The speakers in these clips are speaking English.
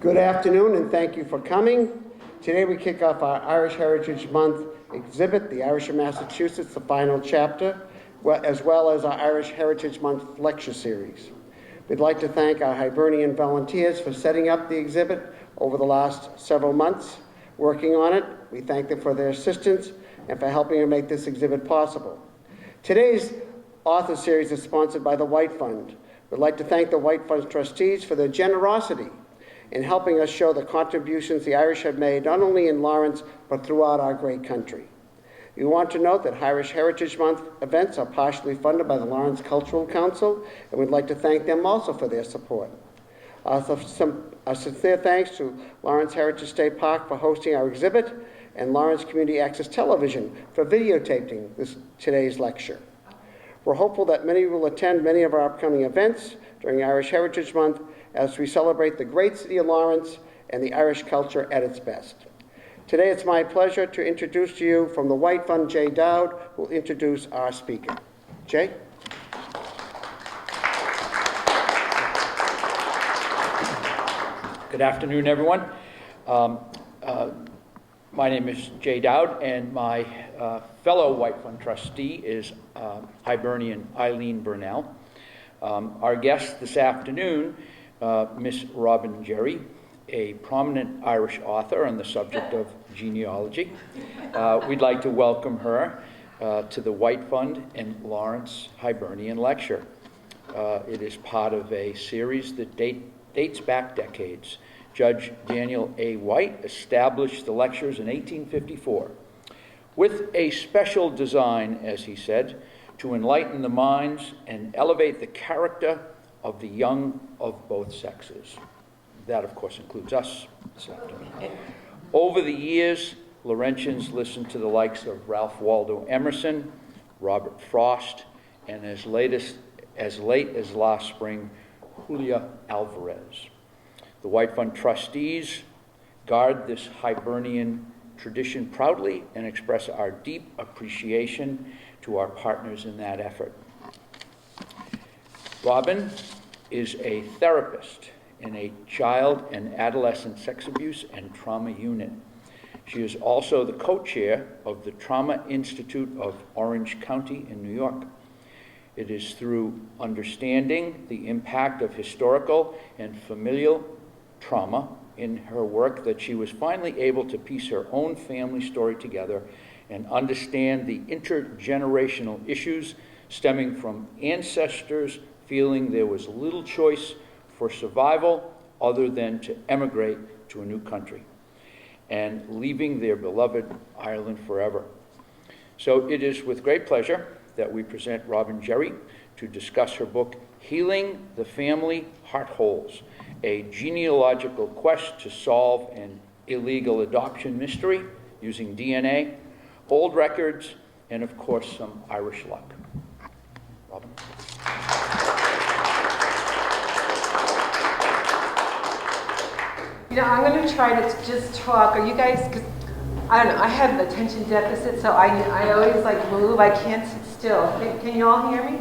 Good afternoon, and thank you for coming. Today we kick off our Irish Heritage Month exhibit, The Irish of Massachusetts, the final chapter, as well as our Irish Heritage Month lecture series. We'd like to thank our Hibernian volunteers for setting up the exhibit over the last several months, working on it. We thank them for their assistance and for helping to make this exhibit possible. Today's author series is sponsored by the White Fund. We'd like to thank the White Fund's trustees for their generosity in helping us show the contributions the Irish have made, not only in Lawrence, but throughout our great country. We want to note that Irish Heritage Month events are partially funded by the Lawrence Cultural Council, and we'd like to thank them also for their support. A sincere thanks to Lawrence Heritage State Park for hosting our exhibit, and Lawrence Community Access Television for videotaping today's lecture. We're hopeful that many will attend many of our upcoming events during Irish Heritage Month as we celebrate the great city of Lawrence and the Irish culture at its best. Today it's my pleasure to introduce to you from the White Fund, Jay Dowd, who will introduce our speaker. Jay? Good afternoon, everyone. My name is Jay Dowd, and my fellow White Fund trustee is Hibernian Eileen Burnell. Our guest this afternoon, Miss Robin Gerry, a prominent Irish author on the subject of genealogy. We'd like to welcome her to the White Fund and Lawrence Hibernian Lecture. It is part of a series that dates back decades. Judge Daniel A. White established the lectures in 1854 with a special design, as he said, to enlighten the minds and elevate the character of the young of both sexes. That, of course, includes us this afternoon. Over the years, Laurentians listened to the likes of Ralph Waldo Emerson, Robert Frost, and as late as last spring, Julia Alvarez. The White Fund trustees guard this Hibernian tradition proudly and express our deep appreciation to our partners in that effort. Robin is a therapist in a child and adolescent sex abuse and trauma unit. She is also the co-chair of the Trauma Institute of Orange County in New York. It is through understanding the impact of historical and familial trauma in her work that she was finally able to piece her own family story together and understand the intergenerational issues stemming from ancestors feeling there was little choice for survival other than to emigrate to a new country and leaving their beloved Ireland forever. So it is with great pleasure that we present Robin Gerry to discuss her book, Healing the Family Heart Holes, a genealogical quest to solve an illegal adoption mystery using DNA, old records, and of course some Irish luck. Robin? You know, I'm going to try to just talk. Are you guys, because I don't know, I have attention deficit, so I always like move. I can't sit still. Can you all hear me?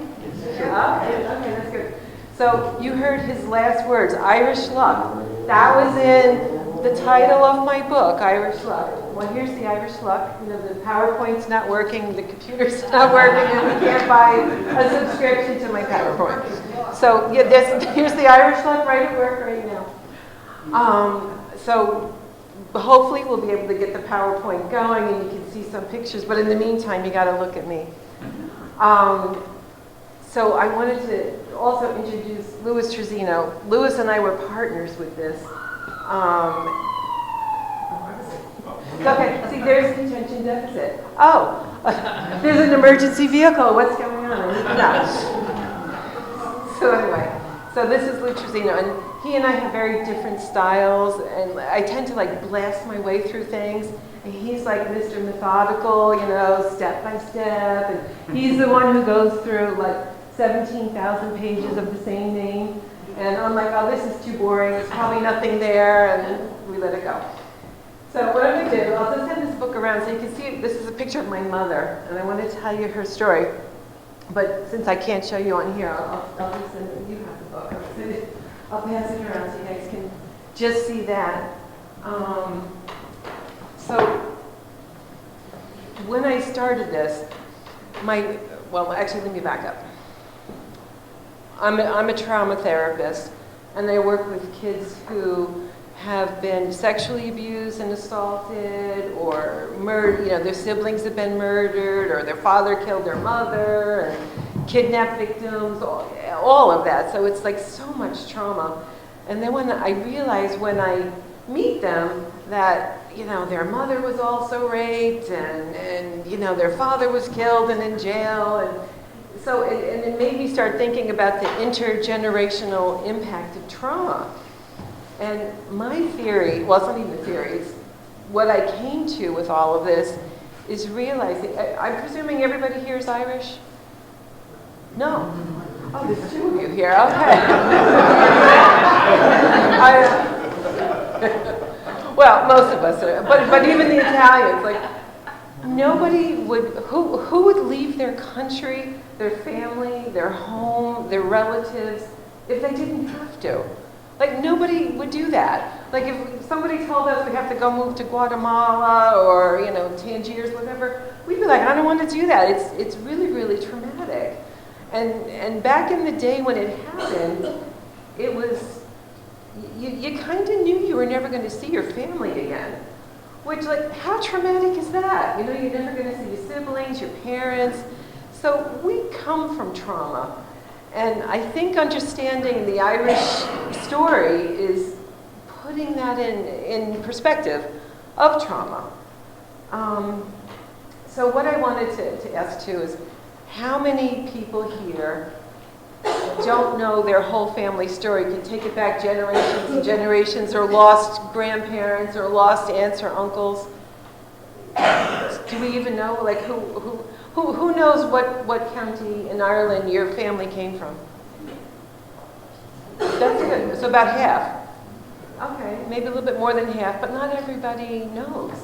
Yeah. Okay, that's good. So you heard his last words, Irish luck. That was in the title of my book, Irish luck. Well, here's the Irish luck. You know, the PowerPoint's not working, the computer's not working, and we can't buy a subscription to my PowerPoint. So yeah, here's the Irish luck right at work right now. So hopefully we'll be able to get the PowerPoint going and you can see some pictures, but in the meantime, you got to look at me. So I wanted to also introduce Louis Trezino. Louis and I were partners with this. Okay, see, there's the attention deficit. Oh, there's an emergency vehicle. What's going on? No. So anyway, so this is Lou Trezino, and he and I have very different styles, and I tend to like blast my way through things. And he's like Mr. Methodical, you know, step by step, and he's the one who goes through like 17,000 pages of the same name. And I'm like, oh, this is too boring. There's probably nothing there, and we let it go. So what I'm going to do, I'll just have this book around so you can see, this is a picture of my mother, and I want to tell you her story. But since I can't show you on here, I'll just send you have the book. I'll pass it around so you guys can just see that. So when I started this, well, actually, let me back up. I'm a trauma therapist, and I work with kids who have been sexually abused and assaulted, or murdered. Their siblings have been murdered, or their father killed their mother, and kidnapped victims, all of that. So it's like so much trauma. And then when I realize when I meet them that their mother was also raped, and their father was killed and in jail, and so it made me start thinking about the intergenerational impact of trauma. And my theory, well, it's not even a theory, it's what I came to with all of this is realizing, I'm presuming everybody here is Irish? No. Oh, there's two of you here, okay. Well, most of us are, but even the Italians, like, nobody would, who would leave their country, their family, their home, their relatives, if they didn't have to? Like, nobody would do that. Like, if somebody told us we have to go move to Guatemala or, Tangiers, whatever, we'd be like, I don't want to do that. It's really, really traumatic. And back in the day when it happened, it was, you kind of knew you were never going to see your family again. Which, like, how traumatic is that? You're never going to see your siblings, your parents. So we come from trauma. And I think understanding the Irish story is putting that in perspective of trauma. So what I wanted to ask too is, how many people here don't know their whole family story, can take it back generations and generations, or lost grandparents or lost aunts or uncles? Do we even know, like, who knows what county in Ireland your family came from? That's good. So about half. Okay, maybe a little bit more than half, but not everybody knows.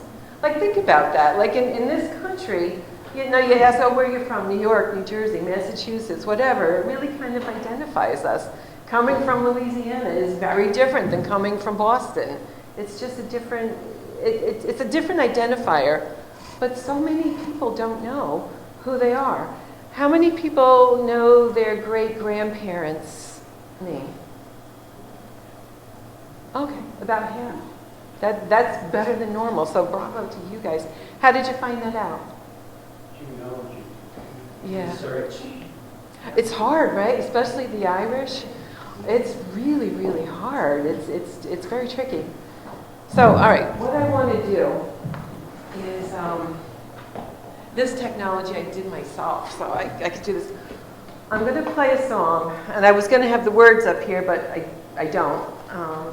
Like, think about that. Like, in this country, you ask, oh, where are you from? New York, New Jersey, Massachusetts, whatever. It really kind of identifies us. Coming from Louisiana is very different than coming from Boston. It's just a different, it's a different identifier. But so many people don't know who they are. How many people know their great-grandparents' name? Okay, about half. That's better than normal, so bravo to you guys. How did you find that out? Genealogy. Yeah. Research. It's hard, right? Especially the Irish. It's really, really hard. It's very tricky. So, all right, what I want to do is, this technology I did myself, so I could do this. I'm going to play a song, and I was going to have the words up here, but I don't,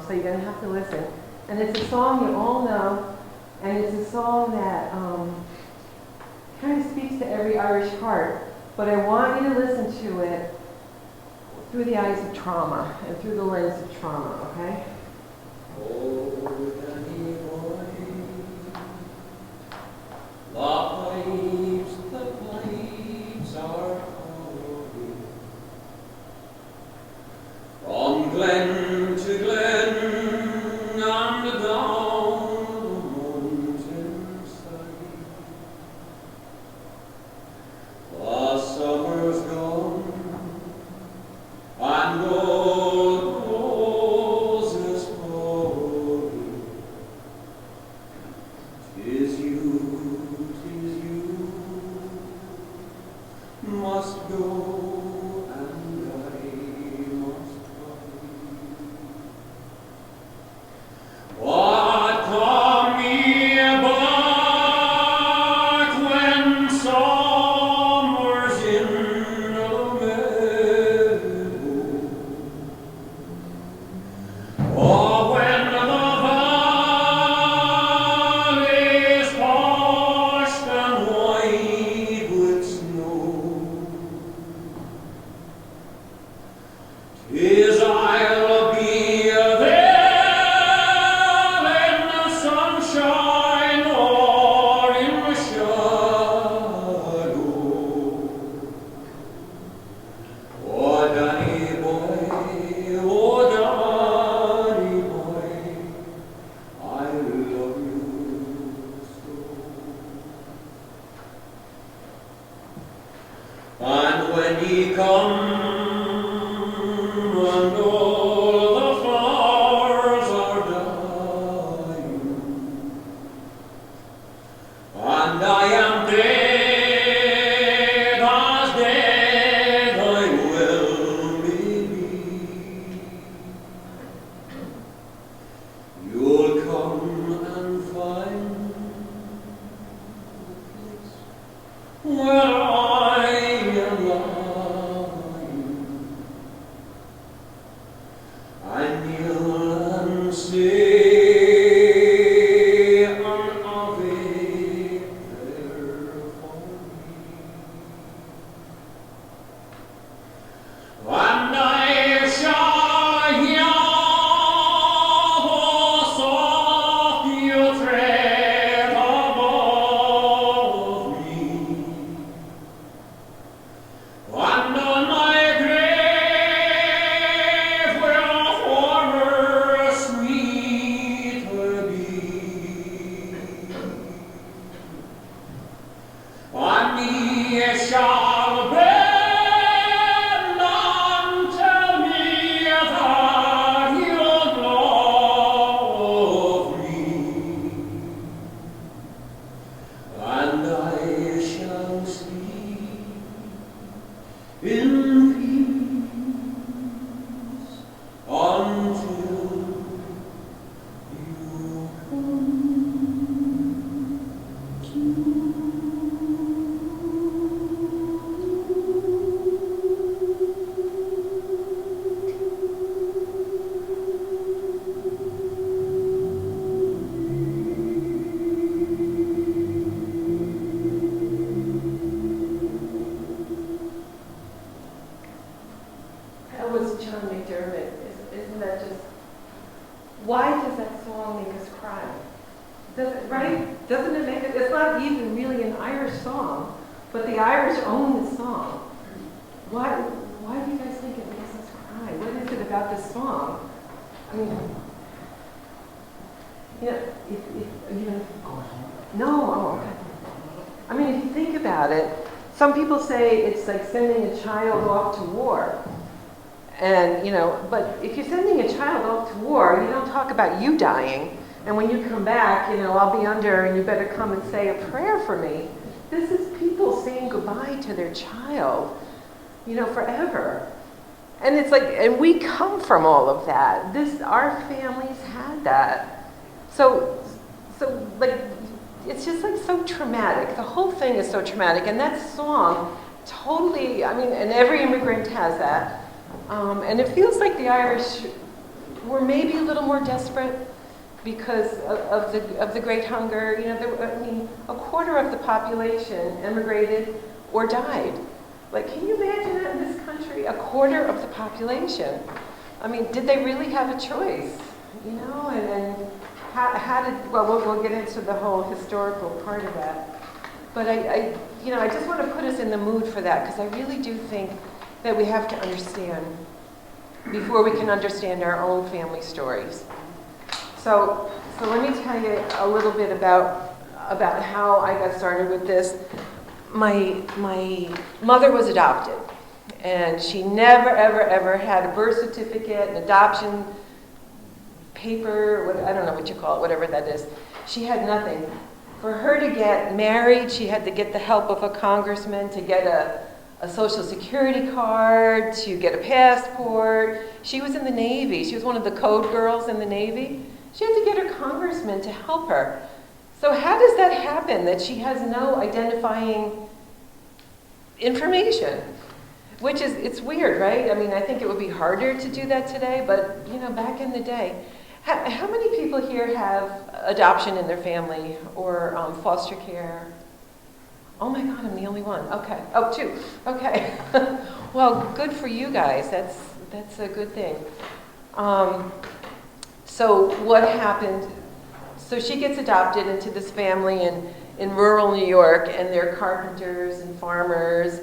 so you're going to have to listen. And it's a song you all know, and it's a song that kind of speaks to every Irish heart, but I want you to listen to it through the eyes of trauma and through the lens of trauma, okay? Oh, Danny boy, the pipes are calling. From glen to glen and down the mountainside. The summer's gone, and gold roses pouring. And when ye come, and all the flowers are dying, and I am dead as dead I will be, you'll come and find the place where I am lying. I kneel and say an Ave there for me, and I shall hear the soft you tread above me, and on my grave will horror sweeter be, and me shall bend and tell me that you love me, and I shall sleep in peace until you come to. That was John McDermott. Isn't that just... Why does that song make us cry? Does it, right? Doesn't it make it... It's not even really an Irish song, but the Irish own the song. Why do you guys think it makes us cry? What is it about this song? I mean... You know, no, oh, okay. I mean, if you think about it, some people say it's like sending a child off to war. And, you know, but if you're sending a child off to war, you don't talk about you dying. And when you come back, you know, I'll be under and you better come and say a prayer for me. This is people saying goodbye to their child, you know, forever. And it's like, and we come from all of that. Our families had that. So like, it's just like so traumatic. The whole thing is so traumatic. And that song totally, I mean, and every immigrant has that. And it feels like the Irish were maybe a little more desperate because of the Great Hunger. You know, I mean, a quarter of the population emigrated or died. Like, can you imagine that in this country? A quarter of the population. I mean, did they really have a choice? You know, and how did, well, we'll get into the whole historical part of that. But I just want to put us in the mood for that, because I really do think that we have to understand before we can understand our own family stories. So let me tell you a little bit about how I got started with this. My mother was adopted, and she never, ever, ever had a birth certificate, an adoption paper, I don't know what you call it, whatever that is. She had nothing. For her to get married, she had to get the help of a congressman to get a social security card, to get a passport. She was in the Navy. She was one of the code girls in the Navy. She had to get her congressman to help her. So how does that happen, that she has no identifying information? Which is, it's weird, right? I mean, I think it would be harder to do that today, but, you know, back in the day. How many people here have adoption in their family or foster care? Oh my God, I'm the only one. Okay. Oh, 2. Okay. Well, good for you guys. That's a good thing. So what happened? So she gets adopted into this family in rural New York, and they're carpenters and farmers,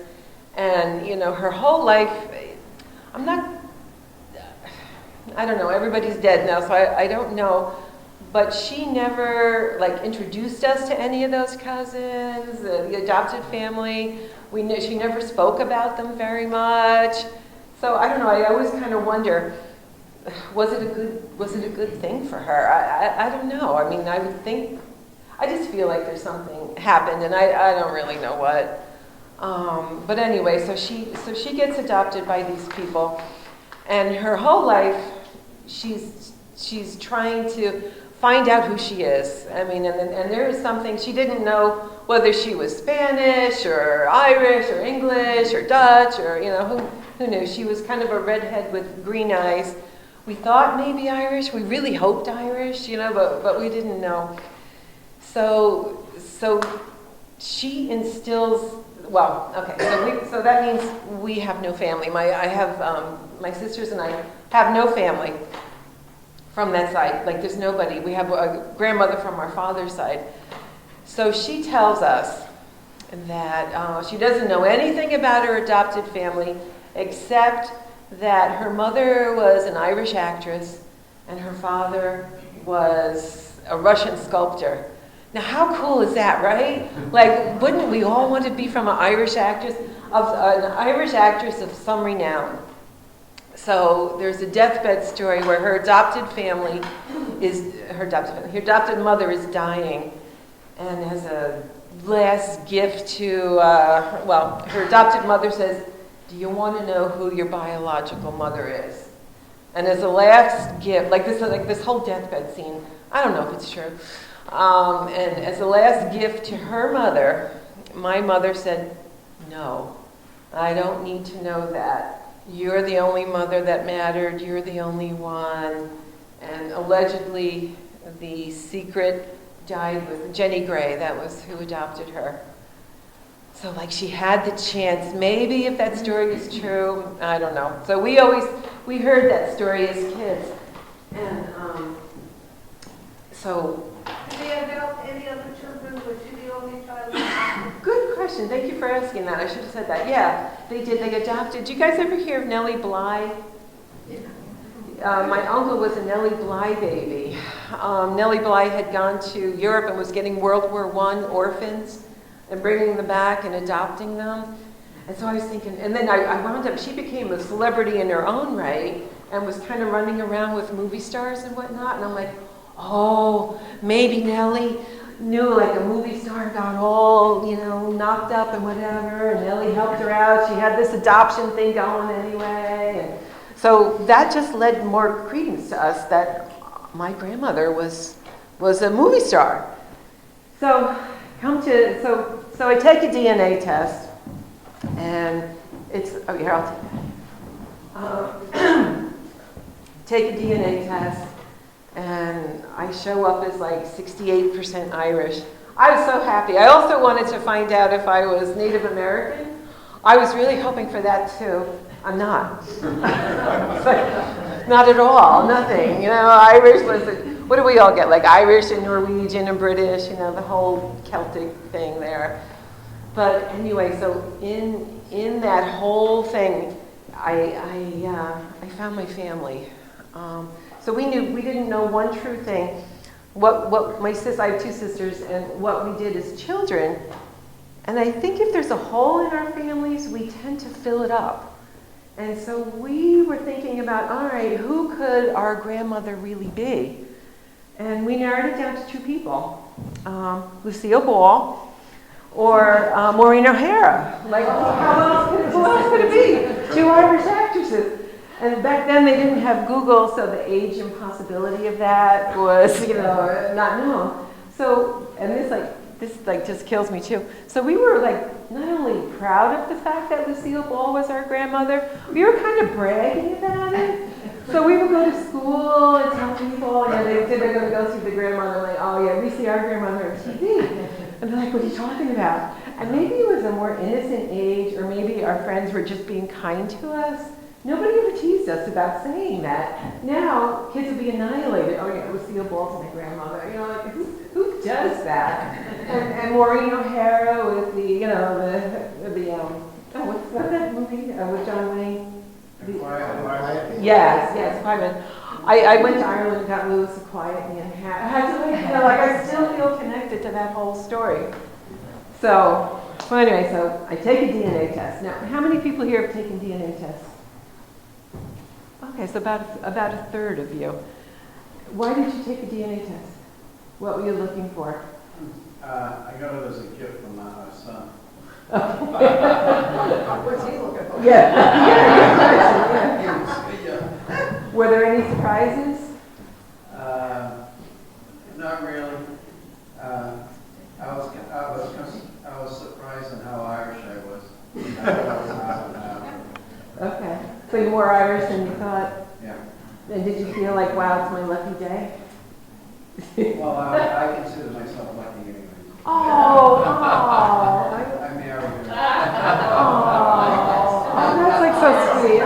and you know, her whole life, I don't know, everybody's dead now, so I don't know, but she never like introduced us to any of those cousins, the adopted family. She never spoke about them very much. So I don't know. I always kind of wonder, was it a good thing for her? I don't know. I mean, I would think. I just feel like there's something happened, and I don't really know what. But anyway, so she gets adopted by these people, and her whole life, she's trying to find out who she is. I mean, and there is something she didn't know whether she was Spanish or Irish or English or Dutch or who knew. She was kind of a redhead with green eyes. We thought maybe Irish. We really hoped Irish, but we didn't know. So she instills. Well, okay. So that means we have no family. My sisters and I have no family from that side. Like there's nobody. We have a grandmother from our father's side. So she tells us that she doesn't know anything about her adopted family except that her mother was an Irish actress and her father was a Russian sculptor. Now, how cool is that, right? Like, wouldn't we all want to be from an Irish actress, of some renown? So there's a deathbed story where her adopted mother is dying, and as a last gift to, her adopted mother says, "Do you want to know who your biological mother is?" And as a last gift, like this whole deathbed scene, I don't know if it's true. And as a last gift to her mother, my mother said, "No, I don't need to know that. You're the only mother that mattered. You're the only one." And allegedly, the secret died with Jenny Gray. That was who adopted her. So like she had the chance. Maybe if that story is true, I don't know. So we heard that story as kids. And so... Did they adopt any other children? Was she the only child? Good question. Thank you for asking that. I should have said that. Yeah, they did. They adopted. Do you guys ever hear of Nellie Bly? My uncle was a Nellie Bly baby. Nellie Bly had gone to Europe and was getting World War I orphans and bringing them back and adopting them. And so I was thinking, and then I wound up, she became a celebrity in her own right and was kind of running around with movie stars and whatnot. And I'm like, oh, maybe Nellie knew like a movie star got all, knocked up and whatever, and Nellie helped her out. She had this adoption thing going anyway. And so that just led more credence to us that my grandmother was a movie star. So so I take a DNA test, and it's, oh here, I'll take a DNA test, and I show up as like 68% Irish. I was so happy. I also wanted to find out if I was Native American. I was really hoping for that too. I'm not. Not at all, nothing. Irish was, what do we all get? Like Irish and Norwegian and British, the whole Celtic thing there. But anyway, so in that whole thing, I found my family. So we didn't know one true thing. What my sis, I have two sisters, and what we did as children. And I think if there's a hole in our families, we tend to fill it up. And so we were thinking about, all right, who could our grandmother really be? And we narrowed it down to two people, Lucille Ball or Maureen O'Hara. Like, who else could it be? Two Irish actresses. And back then they didn't have Google, so the age impossibility of that was, not known. So, and this just kills me too. So we were not only proud of the fact that Lucille Ball was our grandmother, we were kind of bragging about it. So we would go to school and tell people, they said they're going to go see the grandmother, like, oh yeah, we see our grandmother on TV. And they're like, what are you talking about? And maybe it was a more innocent age, or maybe our friends were just being kind to us. Nobody ever teased us about saying that. Now, kids would be annihilated. Oh yeah, Lucille Ball's my grandmother. Who does that? And Maureen O'Hara with what's that movie with John Wayne? Yes, Fireman. I went to Ireland and got Lewis a quiet man hat. I had to, I still feel connected to that whole story. So anyway, so I take a DNA test. Now, how many people here have taken DNA tests? Okay, so about a third of you. Why did you take a DNA test? What were you looking for? I got it as a gift from my son. What's he looking for? Yeah. Were there any surprises? Not really. I was surprised in how Irish I was. Okay. So you're more Irish than you thought? Yeah. And did you feel like, wow, it's my lucky day? Well, I consider myself lucky anyway. Oh, I'm married. that's like so sweet.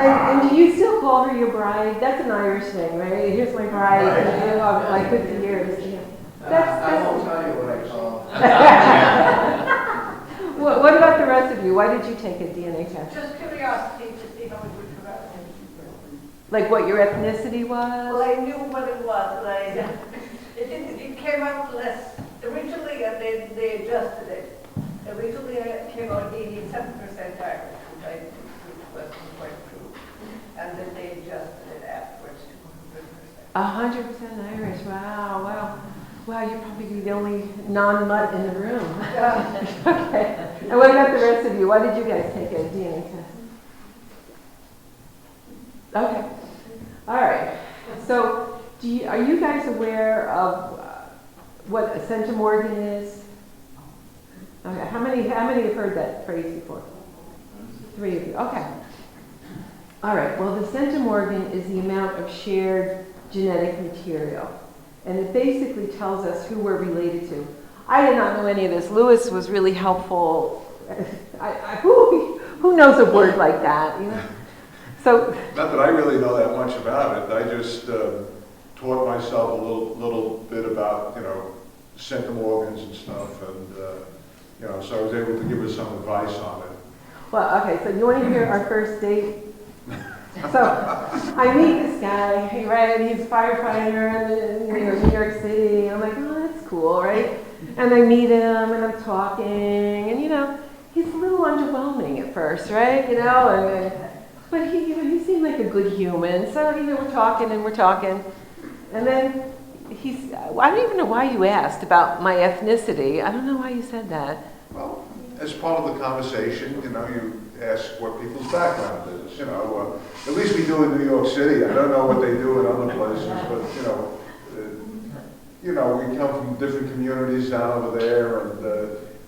And do you still call her your bride? That's an Irish thing, right? Here's my bride. You know, like 50 years. I won't tell you what I call. What about the rest of you? Why did you take a DNA test? Just curiosity to see how it would come out. Like what your ethnicity was? Well, I knew what it was, but it came out less. Originally, they adjusted it. Originally, it came out 87% Irish, which wasn't quite true. And then they adjusted it afterwards to 100%. 100% Irish. Wow. Wow, you're probably the only non-mutt in the room. Okay. And what about the rest of you? Why did you guys take a DNA test? Okay. All right. So, are you guys aware of what a centimorgan is? Okay. How many have heard that phrase before? 3 of you. Okay. All right. Well, the centimorgan is the amount of shared genetic material. And it basically tells us who we're related to. I did not know any of this. Lewis was really helpful. Who knows a word like that, you know? So, not that I really know that much about it. I just taught myself a little bit about, centimorgans and stuff, and so I was able to give her some advice on it. well, okay. So you want to hear our first date? So I meet this guy, right? He's a firefighter in New York City. I'm like, oh, that's cool, right? And I meet him, and I'm talking, and he's a little underwhelming at first, right? But he seemed like a good human. So we're talking, and then I don't even know why you asked about my ethnicity. I don't know why you said that. Well, as part of the conversation, you ask what people's background is. At least we do in New York City. I don't know what they do in other places, but we come from different communities down over there, and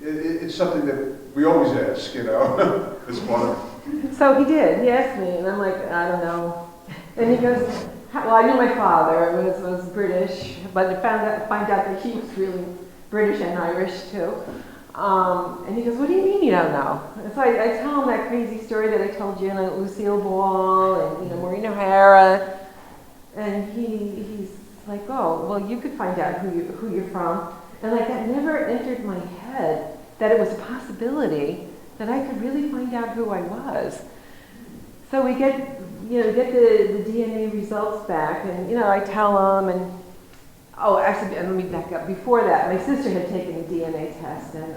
it's something that we always ask. It's part of it. So he did. He asked me, and I'm like, I don't know. And he goes, well, I knew my father was British, but I find out that he was really British and Irish too. And he goes, what do you mean you don't know? And so I tell him that crazy story that I told you, Lucille Ball and Maureen O'Hara. And he's like, oh, well, you could find out who you're from. And that never entered my head that it was a possibility that I could really find out who I was. So we get the DNA results back, and I tell him, and oh, actually, let me back up. Before that, my sister had taken a DNA test, and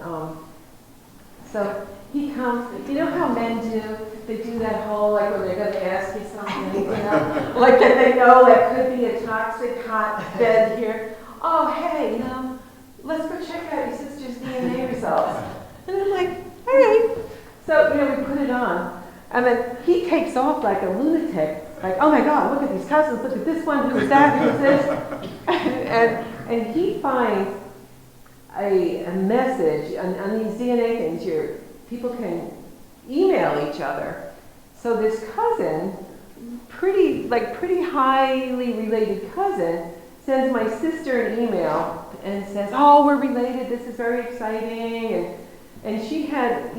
so he comes. You know how men do? They do that whole when they're going to ask you something, that they know could be a toxic hotbed here. Oh, hey, let's go check out your sister's DNA results. And I'm like, all right. So we put it on. And then he takes off like a lunatic, like, oh my God, look at these cousins, look at this one, who's that, who's this? and he finds a message on these DNA things. People can email each other. So this cousin, pretty highly related cousin, sends my sister an email and says, oh, we're related, this is very exciting. And she had,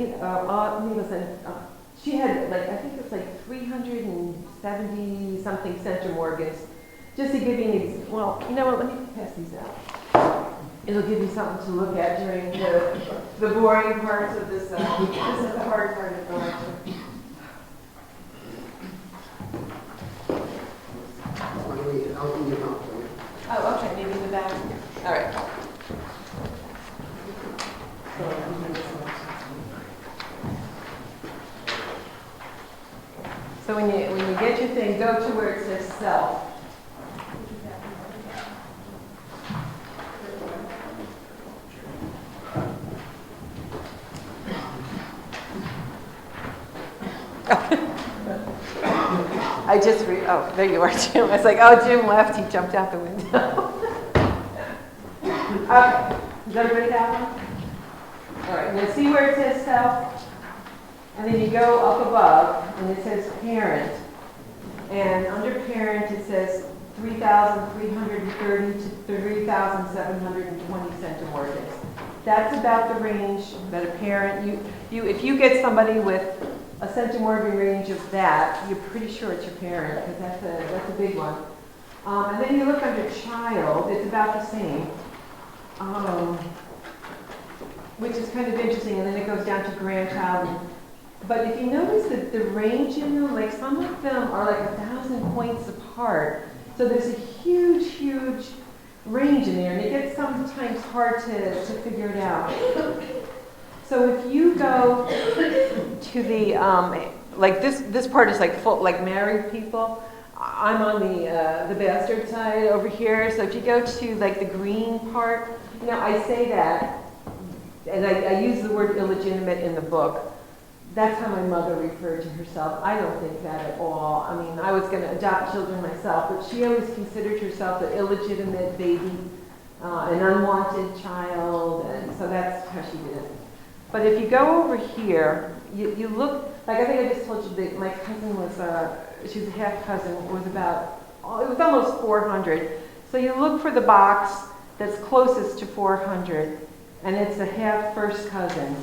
she had I think it was 370 something centimorgans. Just to give you an example, well, you know what, let me pass these out. It'll give you something to look at during the boring parts of this. This is the hard part of the lecture. Oh, okay, maybe in the back. All right. So when you get your thing, go to where it says self. Oh, there you are, Jim. I was like, oh, Jim left. He jumped out the window. Okay. Does everybody have one? All right. Now see where it says self? And then you go up above, and it says parent. And under parent, it says 3,330 to 3,720 centimorgans. That's about the range that a parent, if you get somebody with a centimorgan range of that, you're pretty sure it's your parent, because that's a big one. And then you look under child, it's about the same, which is kind of interesting, and then it goes down to grandchild. But if you notice that the range in them, like some of them are like 1,000 points apart, so there's a huge, huge range in there, and it gets sometimes hard to figure it out. So if you go to the, like this part is like full, like married people. I'm on the bastard side over here. So if you go to like the green part, I say that, and I use the word illegitimate in the book. That's how my mother referred to herself. I don't think that at all. I mean, I was going to adopt children myself, but she always considered herself an illegitimate baby, an unwanted child, and so that's how she did it. But if you go over here, you look, like I think I just told you that my cousin was, she was a half cousin, it was almost 400. So you look for the box that's closest to 400, and it's a half first cousin.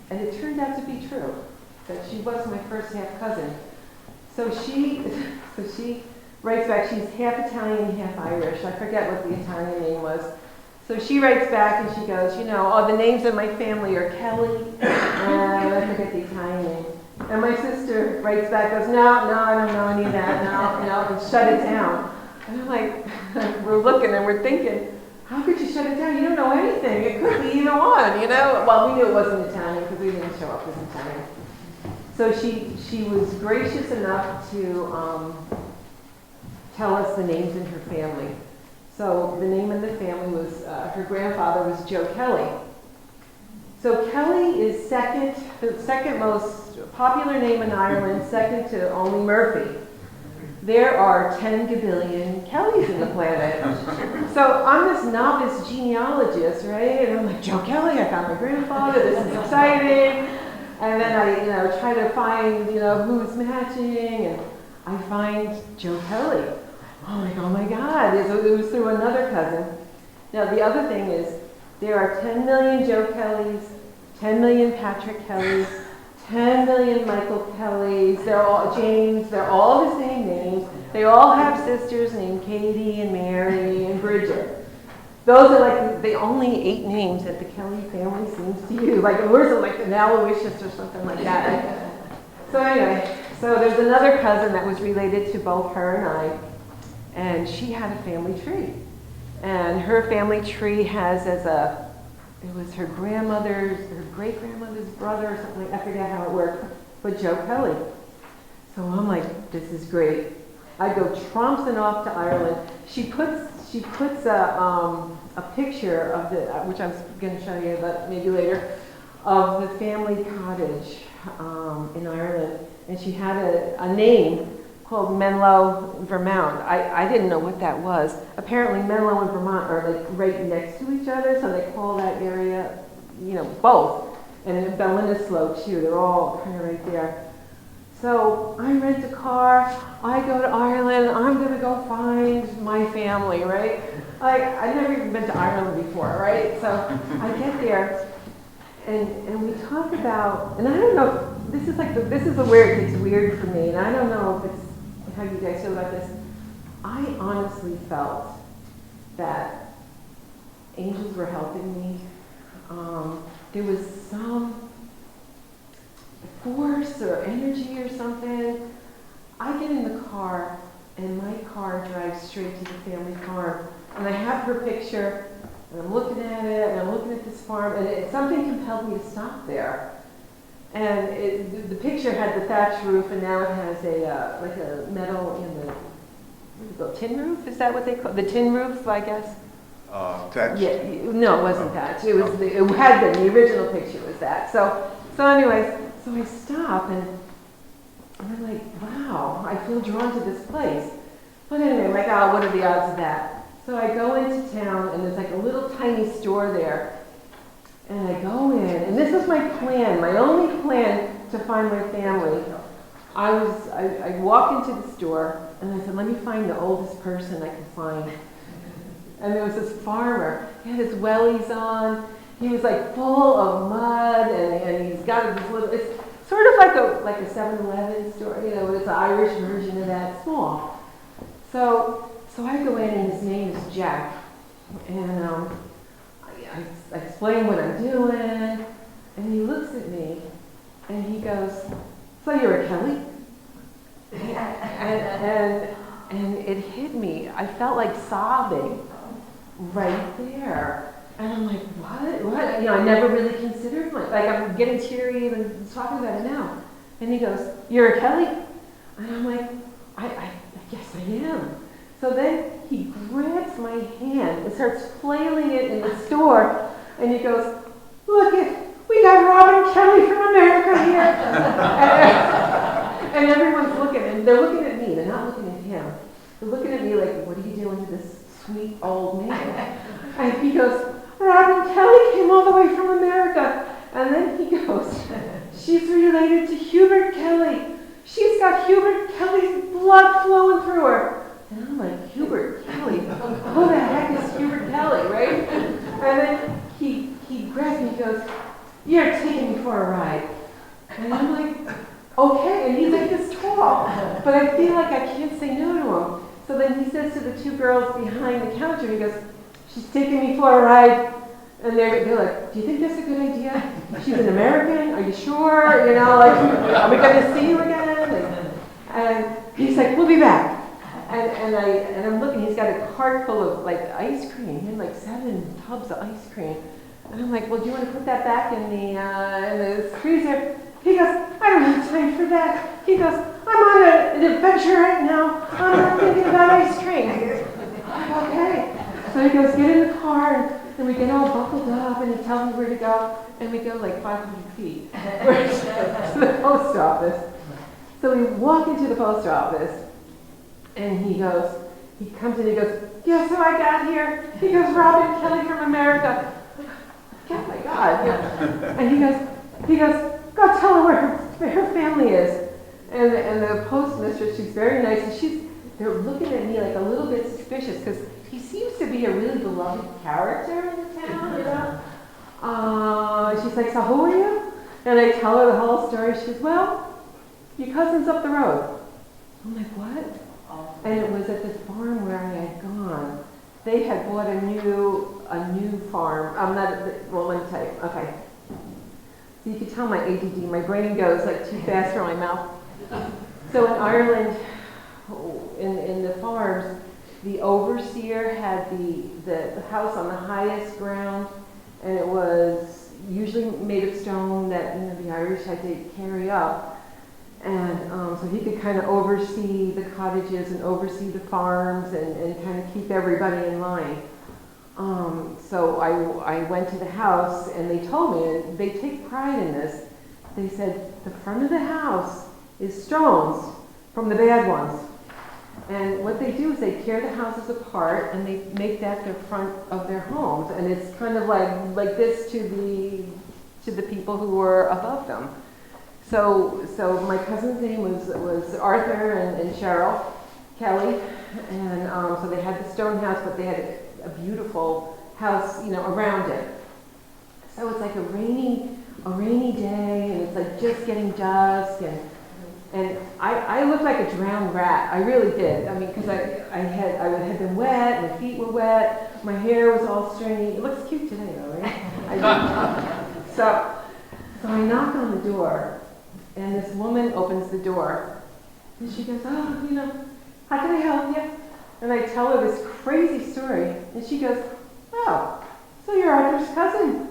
And it turned out to be true, that she was my first half cousin. So she writes back, she's half Italian, half Irish. I forget what the Italian name was. So she writes back and she goes, the names of my family are Kelly, and I forget the Italian name. And my sister writes back, goes, no, I don't know any of that, no, and shut it down. And I'm like, we're looking and we're thinking, how could you shut it down? You don't know anything. It could be either one, Well, we knew it wasn't Italian because we didn't show up as Italian. So she was gracious enough to tell us the names in her family. So the name in the family was, her grandfather was Joe Kelly. So Kelly is the second most popular name in Ireland, second to only Murphy. There are 10 gabillion Kellys in the planet. So I'm this novice genealogist, right? And I'm like, Joe Kelly, I found my grandfather, this is exciting. And then I try to find, who's matching, and I find Joe Kelly. I'm like, oh my God, it was through another cousin. Now the other thing is, there are 10 million Joe Kellys, 10 million Patrick Kellys, 10 million Michael Kellys, they're all James, they're all the same names. They all have sisters named Katie and Mary and Bridget. Those are like the only 8 names that the Kelly family seems to use. Like yours are like the Aloysius or something like that. So anyway, so there's another cousin that was related to both her and I, and she had a family tree. And her family tree has it was her great-grandmother's brother or something, I forget how it worked, but Joe Kelly. So I'm like, this is great. I go tromping off to Ireland. She puts a picture of which I'm going to show you but maybe later, of the family cottage in Ireland. And she had a name called Menlo, Vermont. I didn't know what that was. Apparently Menlo and Vermont are like right next to each other, so they call that area, both. And Ballinasloe too, they're all kind of right there. So I rent a car, I go to Ireland, I'm gonna go find my family, right? I've never even been to Ireland before, right? So I get there, and we talk about, and I don't know, this is where it gets weird for me, and I don't know if it's how you guys feel about this. I honestly felt that angels were helping me. There was some force or energy or something. I get in the car, and my car drives straight to the family farm. And I have her picture, and I'm looking at it, and I'm looking at this farm, and something compelled me to stop there. And the picture had the thatch roof, and now it has like a metal tin roof. Is that what they call the tin roofs? I guess. That's, Yeah. No, it wasn't thatch. It was. It had been. The original picture was that. So anyways, so I stop and I'm like, wow, I feel drawn to this place. But anyway, I'm like, oh, what are the odds of that? So I go into town, and there's like a little tiny store there. And I go in, and this was my plan, my only plan to find my family. I walked into the store, and I said, let me find the oldest person I can find. And there was this farmer. He had his wellies on. He was like full of mud, and he's got this little, it's sort of like a 7-Eleven store, you know, it's an Irish version of that, small. So I go in, and his name is Jack. And I explain what I'm doing, and he looks at me, and he goes, so you're a Kelly? And it hit me. I felt like sobbing right there. And I'm like, what? You know, I never really considered I'm getting teary even talking about it now. And he goes, you're a Kelly? And I'm like, I guess I am. So then he grabs my hand and starts flailing it in the store. And he goes, look we got Robin Gerry from America here. and everyone's looking, and they're looking at me. They're not looking at him. They're looking at me like, what are you doing to this sweet old man? And he goes, Robin Gerry came all the way from America. And then he goes, she's related to Hubert Kelly. She's got Hubert Kelly's blood flowing through her. And I'm like, Hubert Kelly? Who the heck is Hubert Kelly, right? And then he grabs me and goes, you're taking me for a ride. And I'm like, okay. And he's like this tall. But I feel like I can't say no to him. So then he says to the two girls behind the counter, he goes, she's taking me for a ride. And they're like, do you think that's a good idea? She's an American? Are you sure? You know, like, are we going to see you again? And he's like, we'll be back. And I'm looking, he's got a cart full of like ice cream. He had like 7 tubs of ice cream. And I'm like, well, do you want to put that back in the freezer? He goes, I don't have time for that. He goes, I'm on an adventure right now. I'm not thinking about ice cream. I'm like, okay. So he goes, get in the car, and we get all buckled up, and he tells me where to go, and we go like 500 feet to the post office. So we walk into the post office, and he comes in, he goes, guess who I got here? He goes, Robin Gerry from America. Oh my God. And he goes, go tell her where her family is. And the postmistress, she's very nice, and they're looking at me like a little bit suspicious, because he seems to be a really beloved character in the town, you know? She's like, so who are you? And I tell her the whole story. She goes, well, your cousin's up the road. I'm like, what? And it was at the farm where I had gone. They had bought a new farm. Let me tell you. Okay. So you can tell my ADD. My brain goes like too fast for my mouth. So in Ireland, in the farms, the overseer had the house on the highest ground, and it was usually made of stone that the Irish had to carry up. And so he could kind of oversee the cottages and oversee the farms and kind of keep everybody in line. So I went to the house, and they told me, and they take pride in this, they said, the front of the house is stones from the bad ones. And what they do is they tear the houses apart, and they make that the front of their homes. And it's kind of like this to the people who were above them. So my cousin's name was Arthur and Cheryl Kelly, and so they had the stone house, but they had a beautiful house, around it. So it's like a rainy day, and it's like just getting dusk, and I looked like a drowned rat. I really did. I mean, because I had been wet, my feet were wet, my hair was all stringy. It looks cute today, though, right? So I knock on the door. And this woman opens the door, and she goes, how can I help you? And I tell her this crazy story, and she goes, oh, so you're Arthur's cousin.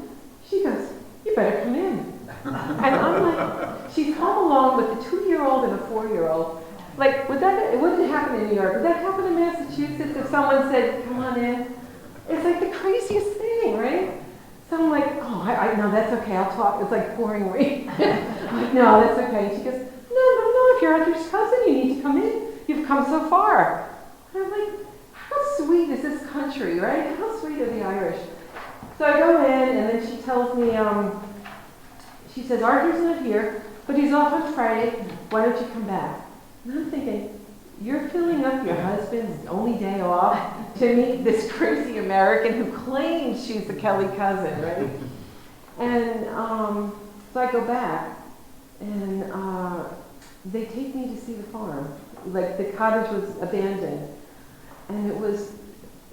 She goes, you better come in. And I'm like, she's home alone with a 2-year-old and a 4-year-old. Like, it wouldn't happen in New York. Would that happen in Massachusetts if someone said, come on in? It's like the craziest thing, right? So I'm like, oh, no, that's okay, I'll talk. It's like pouring rain. I'm like, no, that's okay. And she goes, no, if you're Arthur's cousin, you need to come in. You've come so far. And I'm like, how sweet is this country, right? How sweet are the Irish? So I go in, and then she tells me, she says, Arthur's not here, but he's off on Friday. Why don't you come back? And I'm thinking, you're filling up your husband's only day off to meet this crazy American who claims she's the Kelly cousin, right? And so I go back, and they take me to see the farm. Like, the cottage was abandoned. And it was,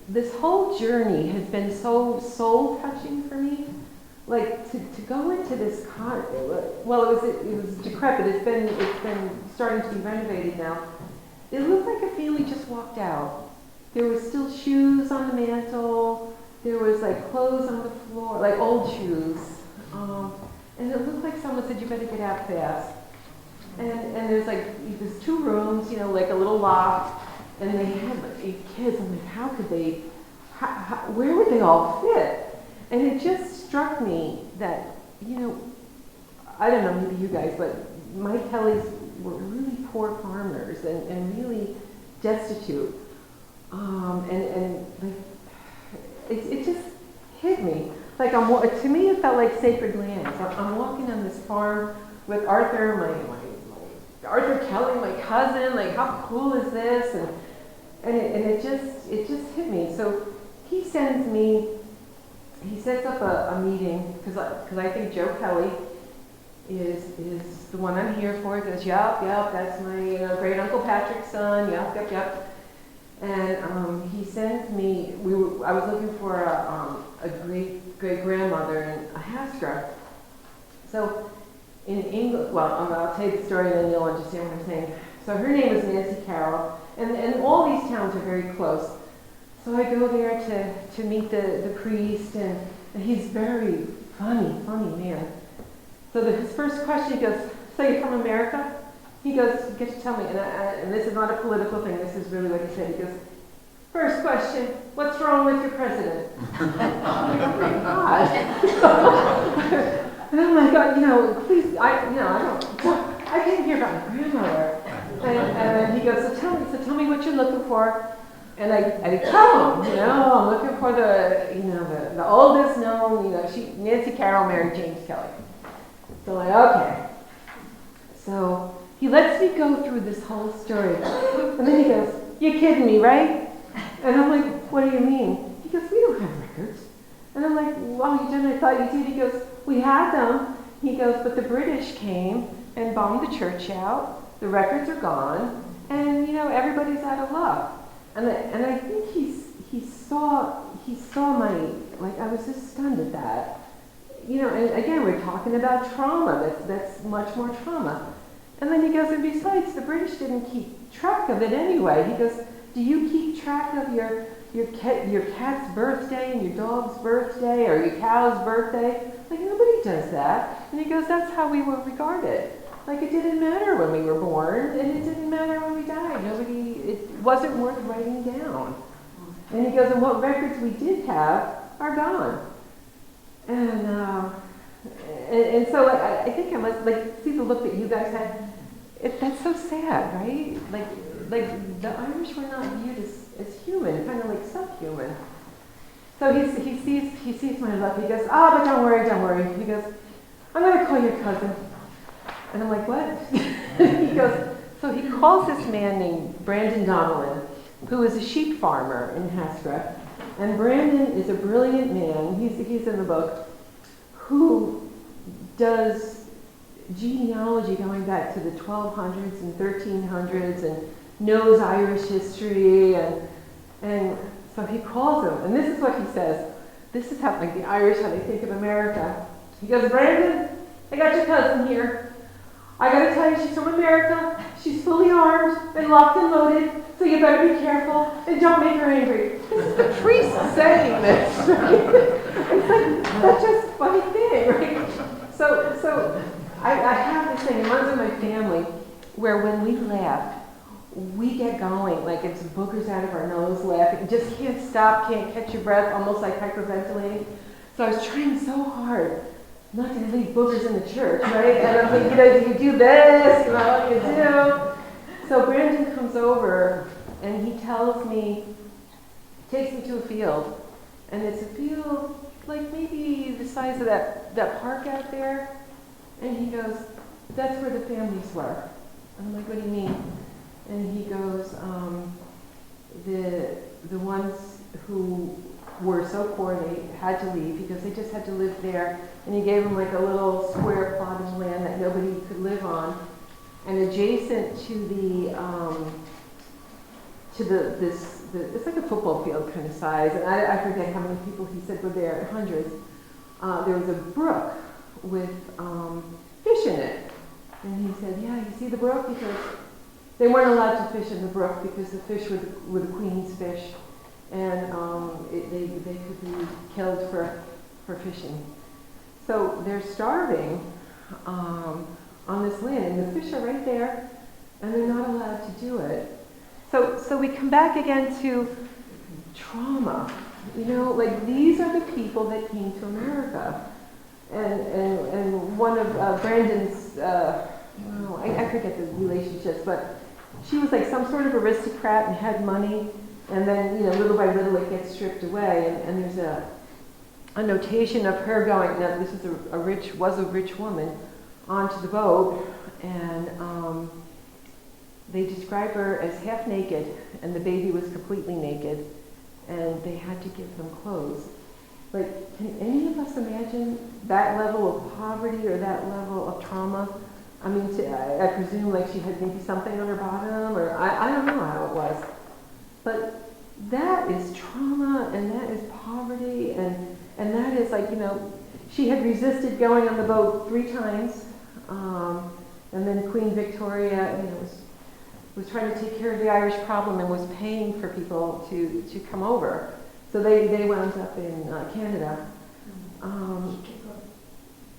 this whole journey has been so soul-touching for me. Like, to go into this cottage, well, it was decrepit. It's been starting to be renovated now. It looked like a family just walked out. There was still shoes on the mantle. There was like clothes on the floor, like old shoes. And it looked like someone said, you better get out fast. And there's 2 rooms, like a little loft. And they had like 8 kids. I'm like, how could they, where would they all fit? And it just struck me that, I don't know, maybe you guys, but my Kellys were really poor farmers and really destitute. And like, it just hit me. Like, to me, it felt like sacred land. So I'm walking on this farm with Arthur, my Arthur Kelly, my cousin. Like, how cool is this? And it just hit me. So he sets up a meeting because I think Joe Kelly is the one I'm here for. He goes, yep, that's my great Uncle Patrick's son. Yep. And he sends me. I was looking for a great grandmother in Hastra. So in England, well, I'll tell you the story and then you'll understand what I'm saying. So her name is Nancy Carroll, and all these towns are very close. So I go there to meet the priest, and he's very funny man. So his first question, he goes, so you're from America? He goes, you get to tell me, and this is not a political thing, this is really what he said. He goes, first question, what's wrong with your president? I'm like, oh my God. And I'm like, please, I came here about my grandmother. And he goes, so tell me what you're looking for. And I tell him, I'm looking for the oldest known, Nancy Carroll married James Kelly. So I'm like, okay. So he lets me go through this whole story. And then he goes, you're kidding me, right? And I'm like, what do you mean? He goes, we don't have records. And I'm like, well, you didn't, I thought you did. He goes, we had them. He goes, but the British came and bombed the church out. The records are gone. And, everybody's out of luck. And I think he saw my, like, I was just stunned at that. And again, we're talking about trauma. That's much more trauma. And then he goes, and besides, the British didn't keep track of it anyway. He goes, do you keep track of your cat's birthday and your dog's birthday or your cow's birthday? Like, nobody does that. And he goes, that's how we were regarded. Like, it didn't matter when we were born, and it didn't matter when we died. It wasn't worth writing down. And he goes, and what records we did have are gone. And so I think I must, see the look that you guys had. That's so sad, right? Like the Irish were not viewed as human, kind of like subhuman. So he sees my look. He goes, but don't worry. He goes, I'm going to call your cousin. And I'm like, what? He goes, so he calls this man named Brandon Donnellan, who is a sheep farmer in Hastra. And Brandon is a brilliant man, he's in the book, who does genealogy going back to the 1200s and 1300s and knows Irish history. And so he calls him, and this is what he says. This is how, like, the Irish, how they think of America. He goes, Brandon, I got your cousin here. I gotta tell you, she's from America. She's fully armed and locked and loaded, so you better be careful and don't make her angry. This is the priest saying this, right? It's like, that's just a funny thing, right? So I have this thing, it runs in my family, where when we laugh, we get going, like it's boogers out of our nose laughing, just can't stop, can't catch your breath, almost like hyperventilating. So I was trying so hard not to leave boogers in the church, right? And I'm like, do you do this? What do you do? So Brandon comes over and he tells me, takes me to a field, and it's a field like maybe the size of that park out there, and he goes, that's where the families were. And I'm like, what do you mean? And he goes, the ones who were so poor they had to leave because they just had to live there. And he gave them like a little square plot of land that nobody could live on. And adjacent to it's like a football field kind of size. And I forget how many people he said were there, hundreds. There was a brook with fish in it. And he said, yeah, you see the brook? Because they weren't allowed to fish in the brook because the fish were the queen's fish. And they could be killed for fishing. So they're starving on this land, and the fish are right there, and they're not allowed to do it. So we come back again to trauma. You know, like these are the people that came to America. And one of Brandon's, I forget the relationships, but she was like some sort of aristocrat and had money, and then, you know, little by little it gets stripped away, and there's a notation of her going, now this is a rich woman, onto the boat, and they describe her as half naked, and the baby was completely naked, and they had to give them clothes. Like, can any of us imagine that level of poverty or that level of trauma? I mean, I presume like she had maybe something on her bottom, or I don't know how it was. But that is trauma, and that is poverty, and that is like, you know, she had resisted going on the boat 3 times, and then Queen Victoria, you know, was trying to take care of the Irish problem and was paying for people to come over. So they wound up in Canada.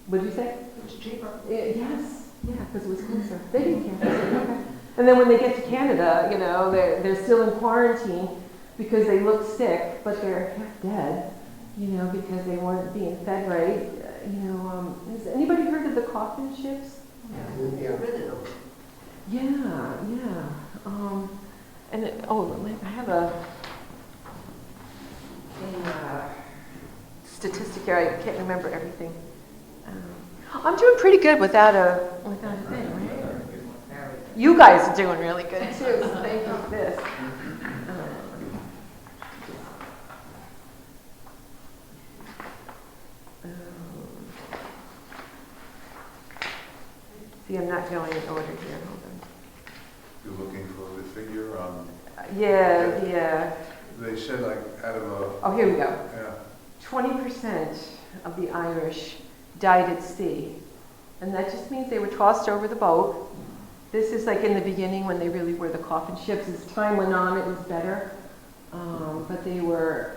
What did you say? It was cheaper. Yes, yeah, because it was closer. They did Canada. Okay. And then when they get to Canada, you know, they're still in quarantine because they look sick, but they're half dead, you know, because they weren't being fed right. You know, has anybody heard of the coffin ships? Yeah. Yeah, yeah. I have a statistic here. I can't remember everything. I'm doing pretty good without a thing, right? You guys are doing really good too, so thank you for this. See, I'm not going in order here. Hold on. You're looking for the figure on, Yeah. they said like out of a, Oh, here we go. yeah. 20% of the Irish died at sea. And that just means they were tossed over the boat. This is like in the beginning when they really were the coffin ships. As time went on, it was better. But they were,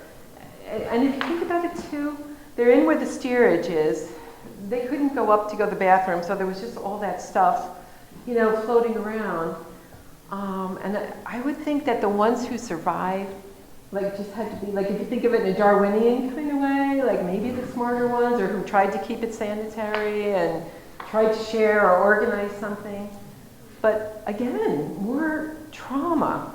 and if you think about it too, they're in where the steerage is. They couldn't go up to go to the bathroom, so there was just all that stuff, you know, floating around. And I would think that the ones who survived, like, just had to be, like, if you think of it in a Darwinian kind of way, like maybe the smarter ones, or who tried to keep it sanitary and tried to share or organize something. But again, more trauma.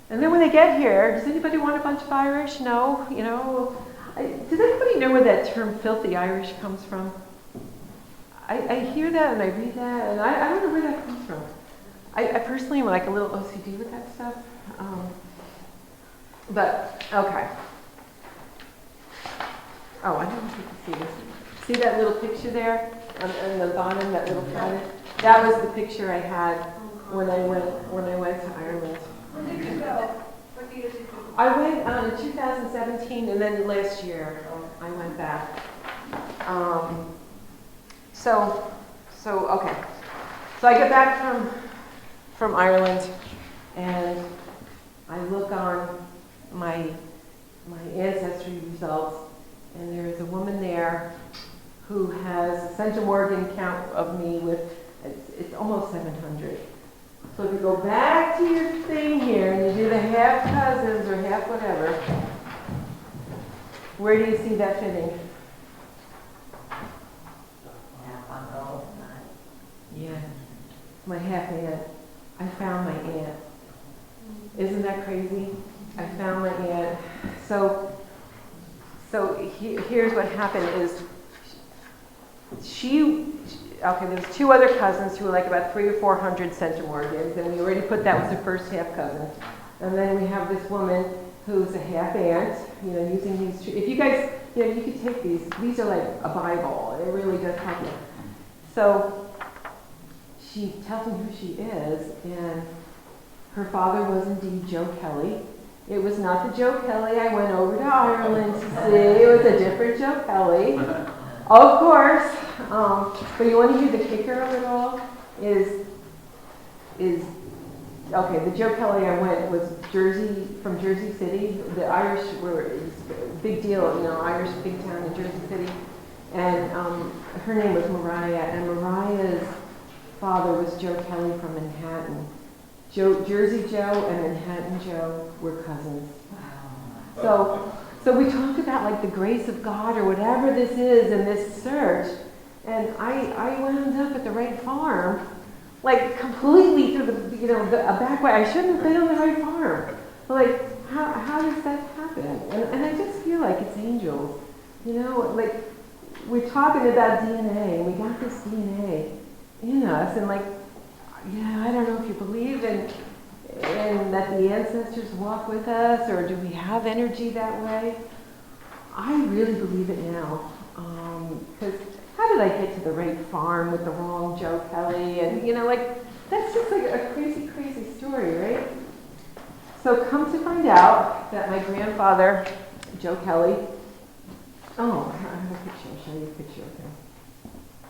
And then when they get here, does anybody want a bunch of Irish? No, you know. Does anybody know where that term filthy Irish comes from? I hear that and I read that, and I don't know where that comes from. I personally am like a little OCD with that stuff. But, okay. Oh, I don't know if you can see this. See that little picture there on the bottom, that little planet? That was the picture I had when I went to Ireland. When did you go? What year did you go? I went in 2017, and then last year I went back. So okay. So I get back from Ireland, and I look on my ancestry results, and there is a woman there who has a centum organ count of me with, it's almost 700. So if you go back to your thing here and you do the half cousins or half whatever, where do you see that fitting? Yeah, my half aunt. I found my aunt. Isn't that crazy? I found my aunt. So here's what happened is there was two other cousins who were like about 300 or 400 centum organs, and we already put that was the first half cousin. And then we have this woman who's a half aunt, using these two. If you guys, you could take these are like a Bible. It really does help you. So she tells me who she is, and her father was indeed Joe Kelly. It was not the Joe Kelly I went over to Ireland to see. It was a different Joe Kelly. Of course. But you want to hear the kicker of it all? Is okay, the Joe Kelly I went was from Jersey City. The Irish were a big deal, Irish big town in Jersey City. And her name was Mariah, and Mariah's father was Joe Kelly from Manhattan. Jersey Joe and Manhattan Joe were cousins. So we talk about like the grace of God or whatever this is in this search, and I wound up at the right farm, like completely through a back way. I shouldn't have been on the right farm. Like how does that happen? And I just feel like it's angels, like we're talking about DNA, and we got this DNA in us, and like, I don't know if you believe in that the ancestors walk with us, or do we have energy that way? I really believe it now. Because how did I get to the right farm with the wrong Joe Kelly? And, that's just like a crazy, crazy story, right? So come to find out that my grandfather, Joe Kelly, I have a picture. I'll show you a picture of him.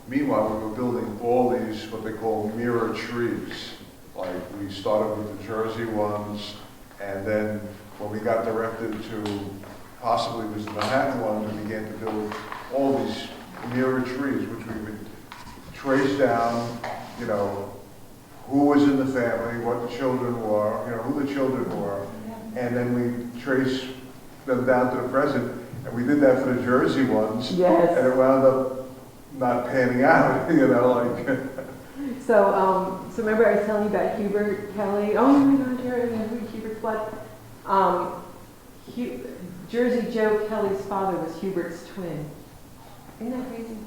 Meanwhile, we were building all these, what they call mirror trees. Like, we started with the Jersey ones, and then when we got directed to possibly was the Manhattan ones, we began to build all these mirror trees, which we would trace down, who was in the family, what the children were, who the children were, and then we traced them down to the present. And we did that for the Jersey ones, Yes. and it wound up not panning out, So remember I was telling you about Hubert Kelly? Oh my God, you're Hubert's blood. Jersey Joe Kelly's father was Hubert's twin. Isn't that crazy?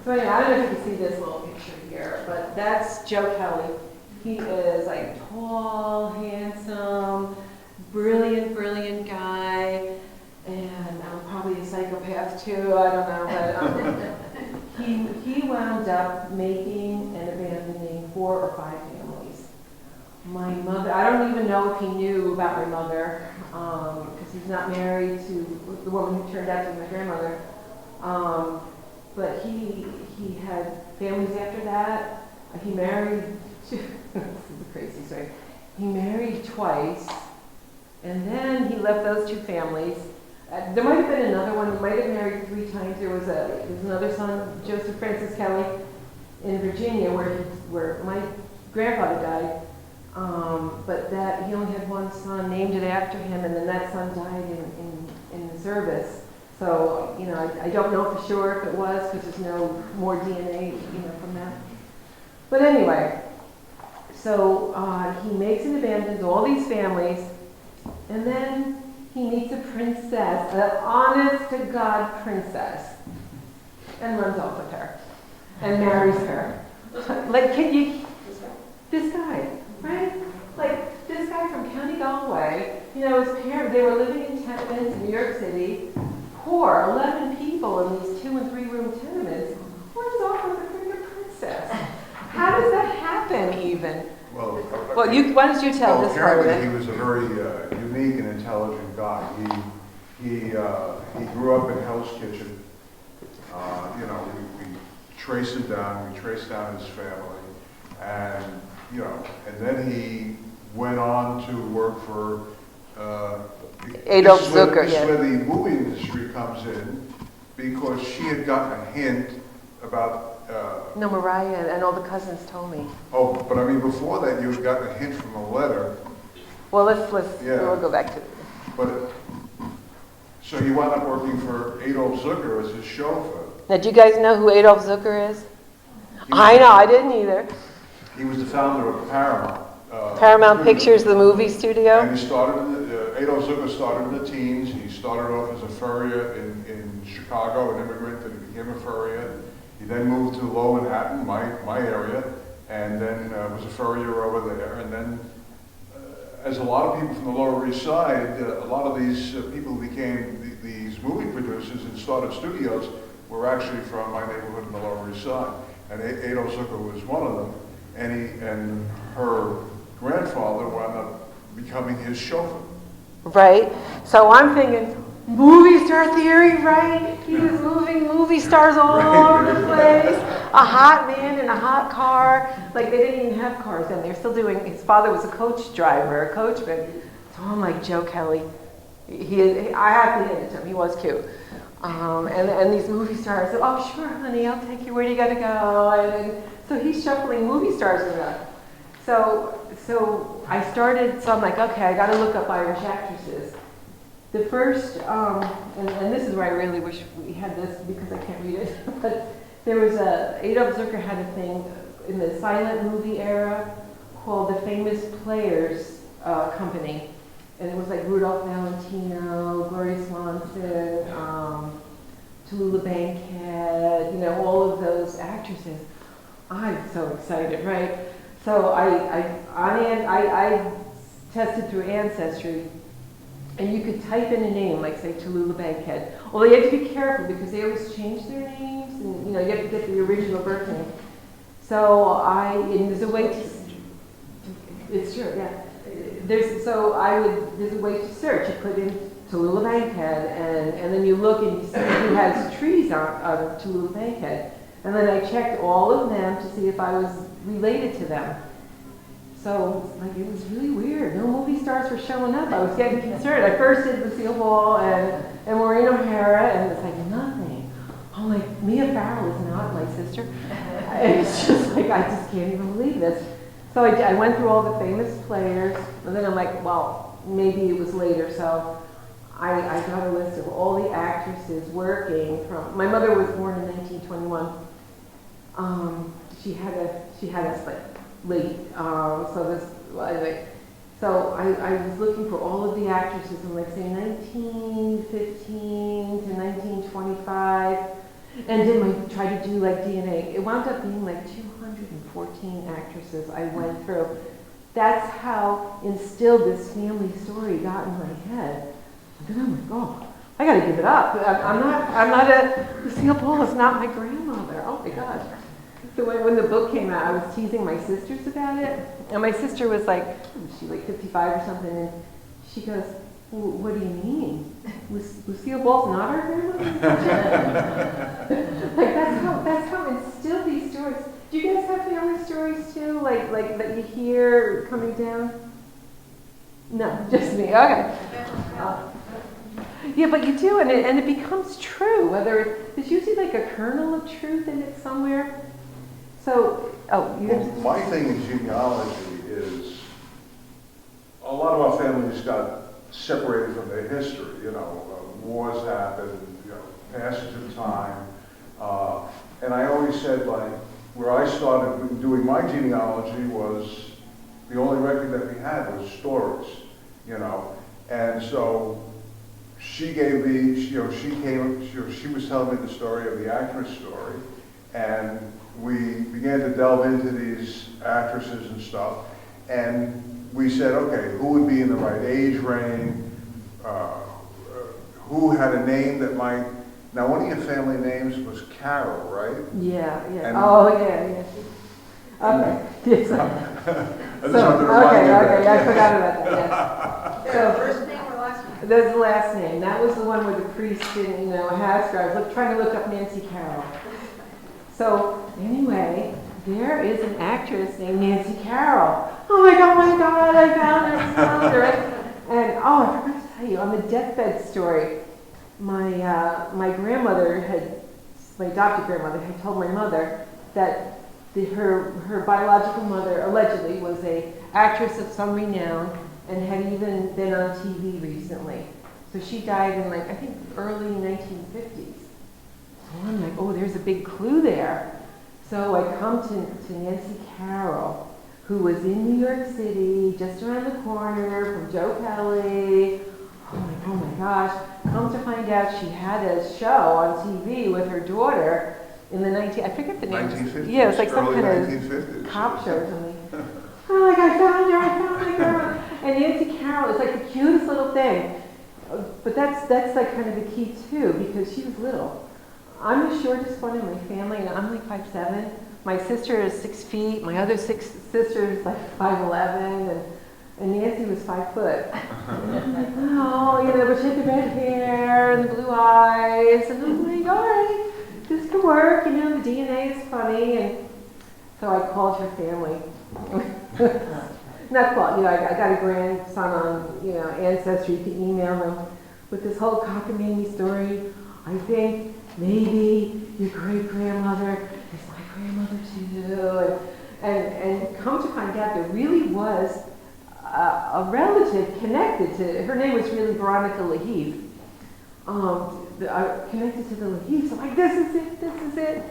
So anyway, I don't know if you can see this little picture here, but that's Joe Kelly. He is like tall, handsome, brilliant guy, and probably a psychopath too. I don't know, but he wound up making and abandoning 4 or 5 families. My mother, I don't even know if he knew about my mother, because he's not married to the woman who turned out to be my grandmother. But he had families after that. He married, this is a crazy story. He married twice, and then he left those 2 families. There might have been another one. He might have married 3 times. There was another son, Joseph Francis Kelly, in Virginia, where my grandfather died. But that he only had 1 son, named it after him, and then that son died in the service. So I don't know for sure if it was, because there's no more DNA from that. But anyway, so he makes and abandons all these families, and then he meets a princess, an honest-to-God princess, and runs off with her, and marries her. Like, this guy, right? Like, this guy from County Galway, his parents, they were living in tenements in New York City, poor, 11 people in these 2- and 3-room tenements, runs off with a freaking princess. How does that happen, even? Well, why don't you tell this part of apparently it? he was a very unique and intelligent guy. He grew up in Hell's Kitchen. We traced him down. We traced down his family, and you know, and then he went on to work for, Adolph this is where- Zukor, This yeah. is where the movie industry comes in, because she had gotten a hint about, No, Mariah and all the cousins told me. oh, but I mean, before that, you had gotten a hint from a letter, Well, let's Yeah. we'll go back to it. but, so he wound up working for Adolph Zukor as his chauffeur. Now, do you guys know who Adolph Zukor is? He was- I know, I didn't either. He was the founder of Paramount. Paramount Pictures, the movie studio. And he started, Adolph Zukor started in the teens. He started off as a furrier in Chicago, an immigrant, and he became a furrier. He then moved to Lower Manhattan, my area, and then was a furrier over there. And then, as a lot of people from the Lower East Side, a lot of these people who became these movie producers and started studios were actually from my neighborhood in the Lower East Side. And Adolph Zukor was one of them. And her grandfather wound up becoming his chauffeur. Right? So I'm thinking, movie star theory, right? He was moving movie stars all over the place. A hot man in a hot car. Like, they didn't even have cars then. They're still doing, his father was a coach driver, a coachman. So I'm like, Joe Kelly. I have to hand it to him. He was cute. And these movie stars said, oh, sure, honey, I'll take you. Where do you got to go? And so he's shuffling movie stars around. So I started, so I'm like, okay, I got to look up Irish actresses. The first, and this is where I really wish we had this because I can't read it, but there was Adolph Zukor had a thing in the silent movie era called the Famous Players Company. And it was like Rudolph Valentino, Gloria Swanson, Tallulah Bankhead, you know, all of those actresses. I'm so excited, right? So I tested through Ancestry, and you could type in a name, like say Tallulah Bankhead. Although you have to be careful because they always change their names, and you know you have to get the original birth name. So and there's a way to. It's true, yeah. There's a way to search. You put in Tallulah Bankhead, and then you look and you see who has trees on Tallulah Bankhead. And then I checked all of them to see if I was related to them. So, like, it was really weird. No movie stars were showing up. I was getting concerned. I first did Lucille Ball and Maureen O'Hara, and it's like nothing. I'm like, Mia Farrow is not my sister. It's just like, I just can't even believe this. So I went through all the famous players, and then I'm like, well, maybe it was later. So I got a list of all the actresses working from. My mother was born in 1921. She had us like late. So I was looking for all of the actresses from like say 1915 to 1925, and try to do like DNA. It wound up being like 214 actresses I went through. That's how instilled this family story got in my head. And then I'm like, oh, I got to give it up. I'm not Lucille Ball is not my grandmother. Oh my God. So when the book came out, I was teasing my sisters about it, and my sister was like, she like 55 or something, and she goes, well, what do you mean? Lucille Ball's not our grandmother? Like that's how instilled these stories. Do you guys have family stories too, like that you hear coming down? No, just me. Okay. Yeah, but you do, and it becomes true. Whether there's usually like a kernel of truth in it somewhere. So, My thing in genealogy is a lot of our families got separated from their history. You know, wars happened, you know, passage of time, and I always said, like, where I started doing my genealogy was the only record that we had was stories, you know, and so she gave me, she was telling me the story of the actress story, and we began to delve into these actresses and stuff, and we said, okay, who would be in the right age range, who had a name that might, now one of your family names was Carol, right? Yeah. And, yeah. Okay. Yes. I just wanted to remind you of that. I forgot about that. Yeah. So First name or last name? There's the last name. That was the one where the priest didn't, have. I was trying to look up Nancy Carroll. So anyway, there is an actress named Nancy Carroll. Oh my God, I found her. And oh, I forgot to tell you, on the deathbed story, my adopted grandmother had told my mother that her biological mother allegedly was a actress of some renown and had even been on TV recently. So she died in I think early 1950s. So I'm like, oh, there's a big clue there. So I come to Nancy Carroll, who was in New York City, just around the corner from Joe Kelly. Oh my gosh. Come to find out she had a show on TV with her daughter in the I forget the name. 1950s. Yeah, it was like some early kind 1950s. of cop show or something. Oh, I found my girl. And Nancy Carroll is like the cutest little thing. But that's like kind of the key too, because she was little. I'm the shortest one in my family, and I'm like 5'7". My sister is 6 feet. My other sister is like 5'11", and Nancy was 5 foot. Oh, but she had the red hair and the blue eyes, and I'm like, all right, this could work. The DNA is funny, and so I called her family. Not called, I got a grandson on, Ancestry. You can email them with this whole cockamamie story. I think maybe your great-grandmother is my grandmother too. And come to find out, there really was a relative connected to, her name was really Veronica Laheef, connected to the Laheefs. I'm like, this is it.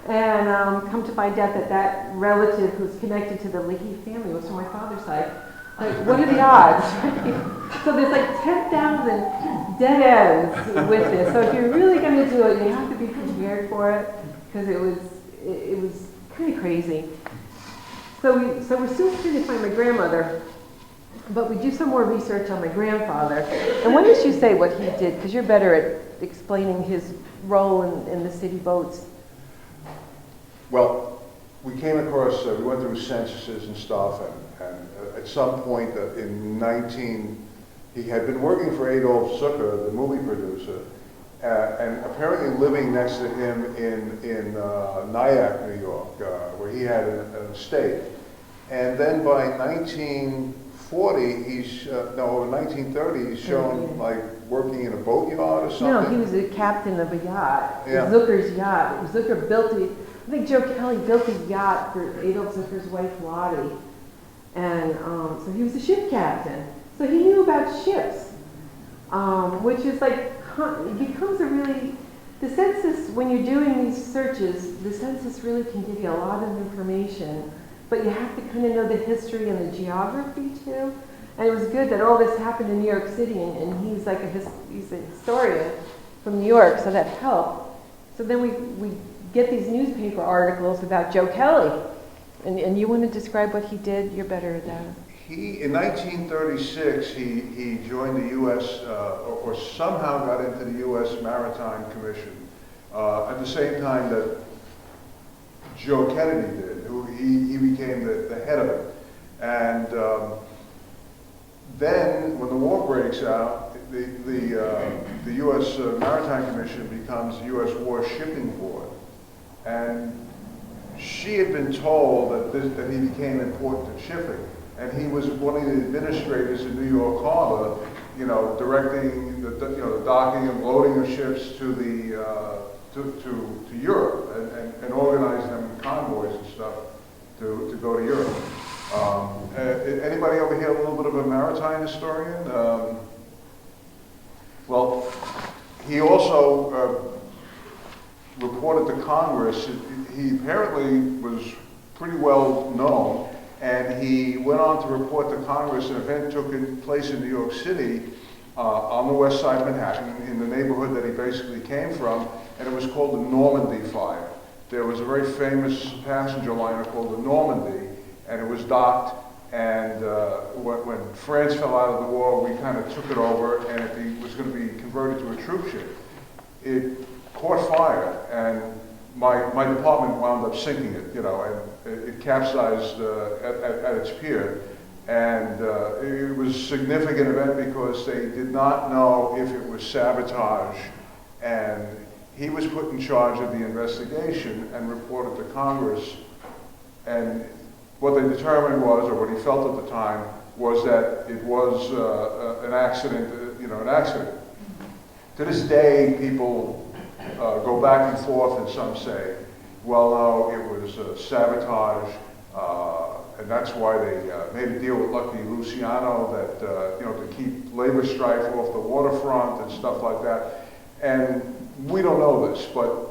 And come to find out that relative who's connected to the Laheef family was from my father's side. Like, what are the odds? So there's like 10,000 dead ends with this. So if you're really going to do it, you have to be prepared for it, because it was kind of crazy. So we're still trying to find my grandmother, but we do some more research on my grandfather. And why don't you say what he did, because you're better at explaining his role in the city votes. Well, we came across, we went through censuses and stuff, and at some point he had been working for Adolph Zukor, the movie producer, and apparently living next to him in Nyack, New York, where he had an estate. And then by 1940, 1930, he's shown like working in a boatyard or something. No, he was a captain of a yacht. Yeah. Zucker's yacht. Zukor built it. I think Joe Kelly built a yacht for Adolph Zukor's wife Lottie, and so he was a ship captain. So he knew about ships, which is like, it becomes a really, the census, when you're doing these searches, the census really can give you a lot of information, but you have to kind of know the history and the geography too. And it was good that all this happened in New York City, and he's like he's a historian from New York, so that helped. So then we get these newspaper articles about Joe Kelly, and you want to describe what he did? You're better at that. In 1936, he joined the U.S. Or somehow got into the U.S. Maritime Commission at the same time that Joe Kennedy did, who he became the head of it. And then, when the war breaks out, the U.S. Maritime Commission becomes the U.S. War Shipping Board. And she had been told that he became important to shipping. And he was one of the administrators in New York Harbor, directing the docking and loading of ships to Europe and organizing them in convoys and stuff to go to Europe. Anybody over here a little bit of a maritime historian? Well, he also reported to Congress. He apparently was pretty well known. And he went on to report to Congress an event took place in New York City on the west side of Manhattan, in the neighborhood that he basically came from, and it was called the Normandy Fire. There was a very famous passenger liner called the Normandy, and it was docked, and when France fell out of the war, we kind of took it over, and it was going to be converted to a troop ship. It caught fire, and my department wound up sinking it, and it capsized at its pier. And it was a significant event because they did not know if it was sabotage. And he was put in charge of the investigation and reported to Congress And what they determined was, or what he felt at the time, was that it was an accident, an accident. To this day, people go back and forth, and some say, well, no, it was sabotage, and that's why they made a deal with Lucky Luciano that, to keep labor strife off the waterfront and stuff like that. And we don't know this, but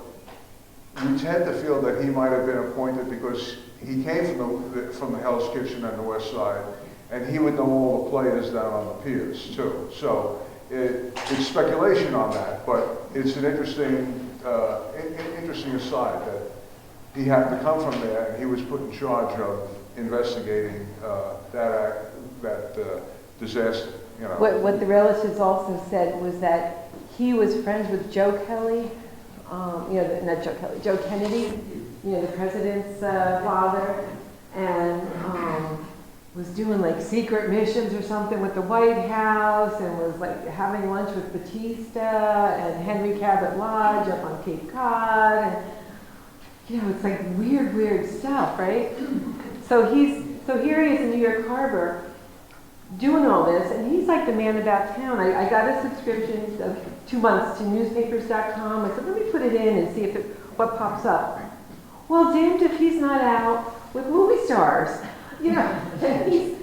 we tend to feel that he might have been appointed because he came from the Hell's Kitchen and the West Side, and he would know all the players down on the piers too. So it's speculation on that, but it's an interesting aside that he happened to come from there, and he was put in charge of investigating that disaster. What the relatives also said was that he was friends with Joe Kelly, not Joe Kelly, Joe Kennedy, the president's father, and was doing like secret missions or something with the White House, and was like having lunch with Batista and Henry Cabot Lodge up on Cape Cod, and it's like weird stuff, right? So here he is in New York Harbor doing all this, and he's like the man about town. I got a subscription of 2 months to newspapers.com. I said, let me put it in and see what pops up. Well, damned if he's not out with movie stars. And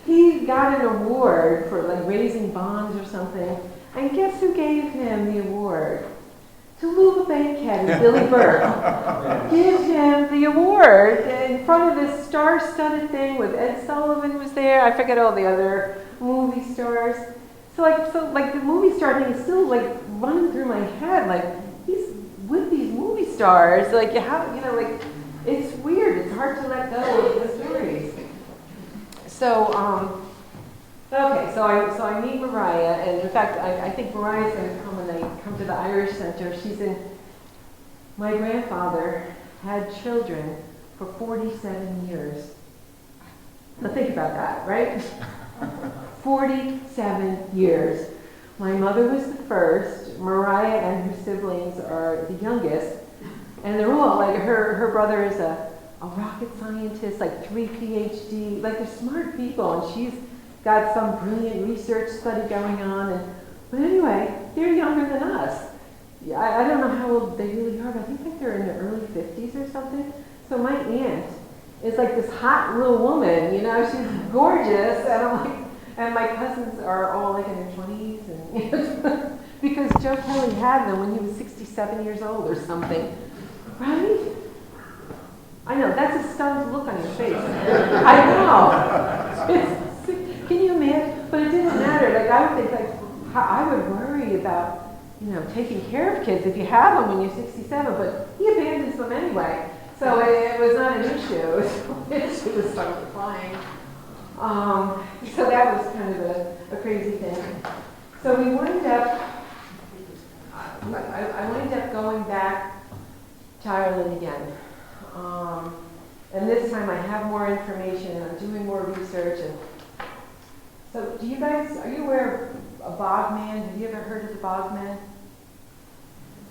he got an award for like raising bonds or something. And guess who gave him the award? Toluba Bankhead and Billy Burke give him the award in front of this star-studded thing with Ed Sullivan was there. I forget all the other movie stars. So the movie star thing is still like running through my head. Like he's with these movie stars. Like it's weird. It's hard to let go of the stories. So so I meet Mariah, and in fact, I think Mariah's going to come when I come to the Irish Center. My grandfather had children for 47 years. Now think about that, right? 47 years. My mother was the first. Mariah and her siblings are the youngest. And they're all, like, her brother is a rocket scientist, like 3 PhD, like they're smart people, and she's got some brilliant research study going on. But anyway, they're younger than us. I don't know how old they really are, but I think like they're in their early 50s or something. So my aunt is like this hot little woman, she's gorgeous, and I'm like, and my cousins are all like in their 20s, and because Joe Kelly had them when he was 67 years old or something, right? I know, that's a stunned look on your face. I know. Can you imagine? But it didn't matter. Like I would think, like I would worry about, taking care of kids if you have them when you're 67. But he abandons them anyway, so it was not an issue. She was starting crying. So that was kind of a crazy thing. So we wound up. I wound up going back to Ireland again. And this time I have more information and I'm doing more research. And so are you aware of a bogman? Have you ever heard of the bogman?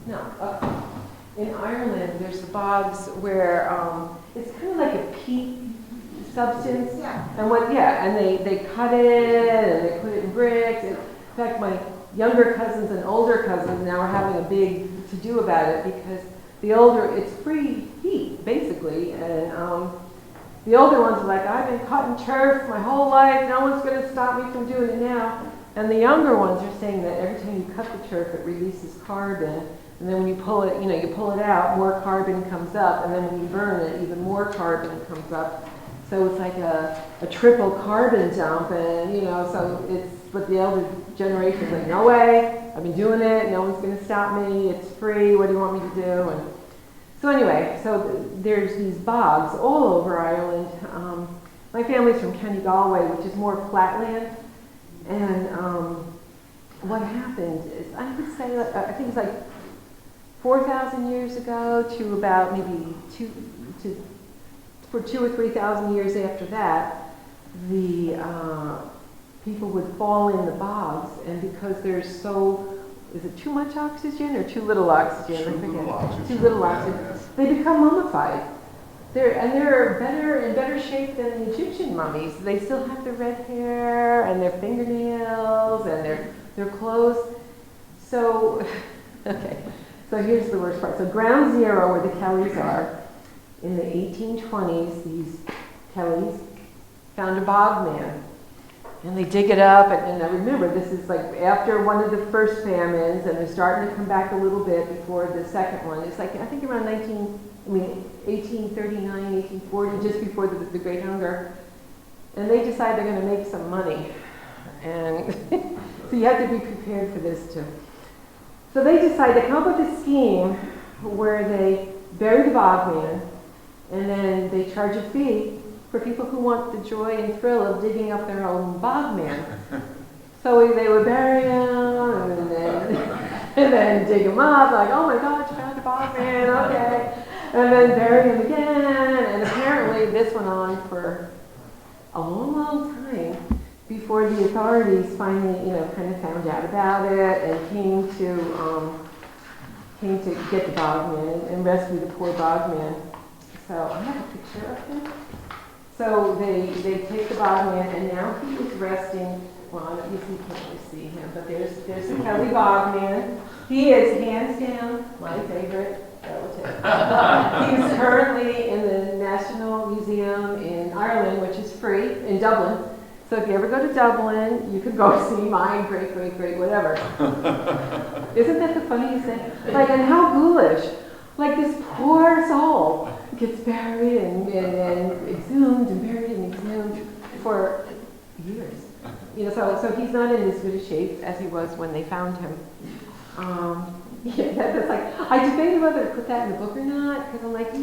No. In Ireland, there's the bogs where it's kind of like a peat substance. Yeah. And they cut it and they put it in bricks. In fact, my younger cousins and older cousins now are having a big to-do about it because it's free heat, basically, and the older ones are like, I've been cutting turf my whole life, no one's going to stop me from doing it now. And the younger ones are saying that every time you cut the turf, it releases carbon, and then when you pull it, you pull it out, more carbon comes up, and then when you burn it, even more carbon comes up. So it's like a triple carbon dump, and so it's, but the elder generation is like, no way, I've been doing it, no one's going to stop me, it's free, what do you want me to do? And so anyway, so there's these bogs all over Ireland. My family's from County Galway, which is more flatland, and what happened is, I would say, I think it's like 4,000 years ago to about maybe 2,000 or 3,000 years after that, the people would fall in the bogs, and because there's is it too much oxygen or too little oxygen? Too little oxygen. Too little oxygen. They become mummified. they're in better shape than the Egyptian mummies. They still have their red hair and their fingernails and their clothes. So, okay, so here's the worst part. So ground zero, where the Kellys are, in the 1820s, these Kellys found a bog man. And they dig it up, and I remember this is like after one of the first famines, and they're starting to come back a little bit before the second one. It's like, I think around 1839, 1840, just before the Great Hunger. And they decide they're going to make some money. And so you have to be prepared for this too. So they decide to come up with a scheme where they bury the bog man, and then they charge a fee for people who want the joy and thrill of digging up their own bog man. So they would bury him and then dig him up, like, oh my God, you found a bog man, okay. And then bury him again. And apparently this went on for a long, long time before the authorities finally, kind of found out about it and came to get the bog man and rescue the poor bog man. So I have a picture of him. So they take the bog man, and now he is resting. Well, you can't really see him, but there's the Kelly bog man. He is hands down my favorite relative. He's currently in the National Museum in Ireland, which is free, in Dublin. So if you ever go to Dublin, you could go see my great, whatever. Isn't that the funniest thing? Like, and how ghoulish. Like this poor soul gets buried and exhumed and buried and exhumed for years. So he's not in as good a shape as he was when they found him. That's like, I debated whether to put that in the book or not, because I'm like, I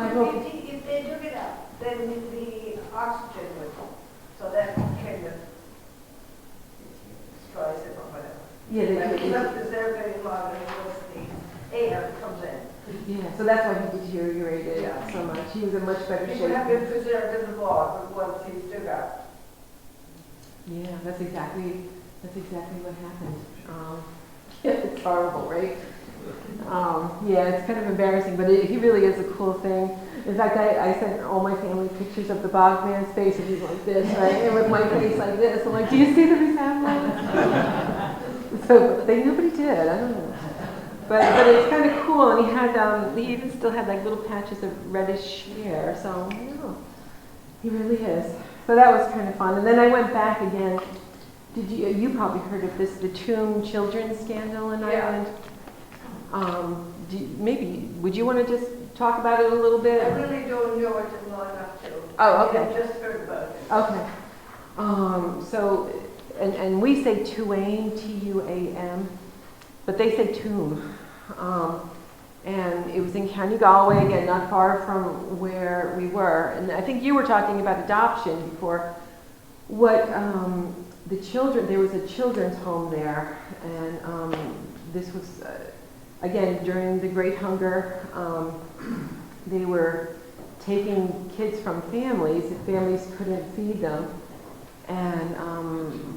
hope. If they took it up, then the oxygen would go. So that kind of destroys it or whatever. Yeah, It's not preserved very long unless the air comes in. Yeah, so that's why he deteriorated so much. He was in much better He shape. would have been preserved in the bog once he's dug up. Yeah, that's exactly what happened. It's horrible, right? Yeah, it's kind of embarrassing, but he really is a cool thing. In fact, I sent all my family pictures of the bog man's face, and he's like this, right? And with my face like this. I'm like, do you see the resemblance? So nobody did. I don't know. But it's kind of cool, and he even still had like little patches of reddish hair. So he really is. So that was kind of fun. And then I went back again. You probably heard of this, the Tomb children scandal in Ireland? Would you want to just talk about it a little bit? I really don't know it well enough to. Oh, okay. I just heard about it. Okay. And we say Tuam, Tuam, but they say Tomb. And it was in County Galway, again, not far from where we were. And I think you were talking about adoption before. There was a children's home there, and this was, again, during the Great Hunger. They were taking kids from families if families couldn't feed them, and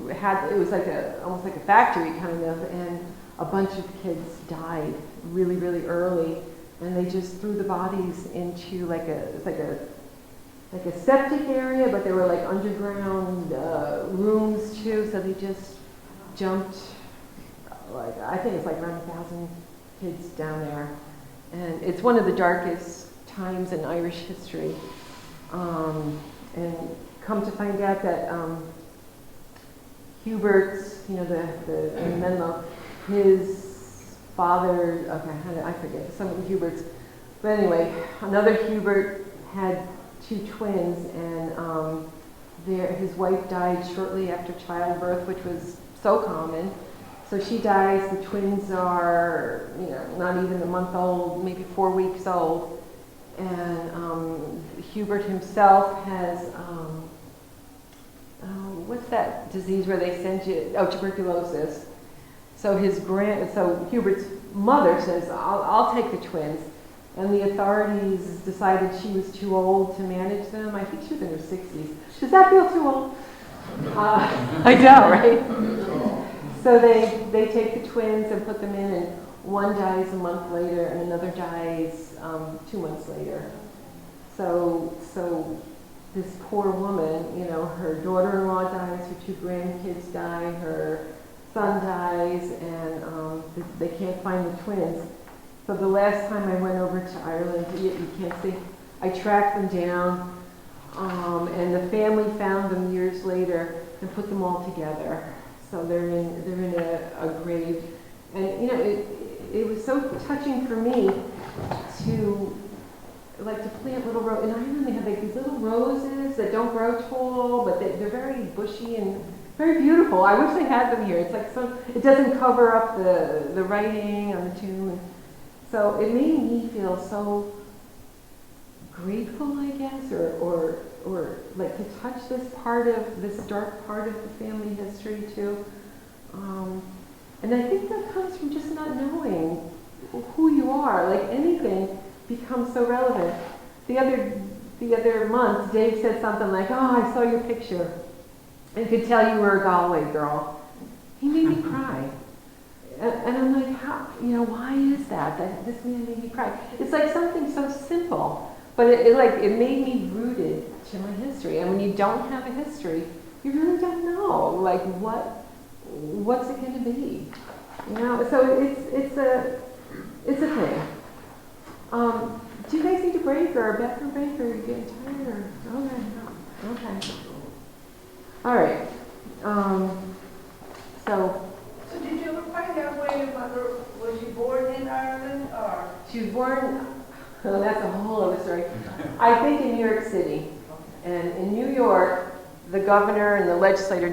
it was like almost like a factory kind of, and a bunch of kids died really, really early, and they just threw the bodies into like a septic area, but there were like underground rooms too, so they just jumped, I think it's like around 1,000 kids down there. And it's one of the darkest times in Irish history. And come to find out that Hubert's, the Menlo, his father, I forget, some of the Huberts. But anyway, another Hubert had 2 twins, and his wife died shortly after childbirth, which was so common. So she dies, the twins are, not even a month old, maybe 4 weeks old. And Hubert himself has, what's that disease where they send you, tuberculosis. So Hubert's mother says, I'll take the twins. And the authorities decided she was too old to manage them. I think she was in her 60s. Does that feel too old? I know, right? So they take the twins and put them in, and one dies a month later, and another dies 2 months later. So this poor woman, you know, her daughter-in-law dies, her 2 grandkids die, her son dies, and they can't find the twins. So the last time I went over to Ireland, you can't see, I tracked them down, and the family found them years later and put them all together. So they're in a grave, and you know, it was so touching for me to plant little roses. In Ireland, they have like these little roses that don't grow tall, but they're very bushy and very beautiful. I wish they had them here. It's like it doesn't cover up the writing on the tomb. So it made me feel so grateful, I guess, or like to touch this dark part of the family history too. And I think that comes from just not knowing who you are. Like anything becomes so relevant. The other month, Dave said something like, "Oh, I saw your picture and could tell you were a Galway girl." He made me cry. And I'm like, how, you know, why is that this man made me cry? It's like something so simple, but it made me rooted to my history. And when you don't have a history, you really don't know, like, what's it going to be? You know, so it's a thing. Do you guys need a break or a bathroom break, or are you getting tired? Or okay. All right. So did you ever find out where your mother, was she born in Ireland or? She was born, oh, that's a whole other story. I think in New York City. And in New York, the governor and the legislator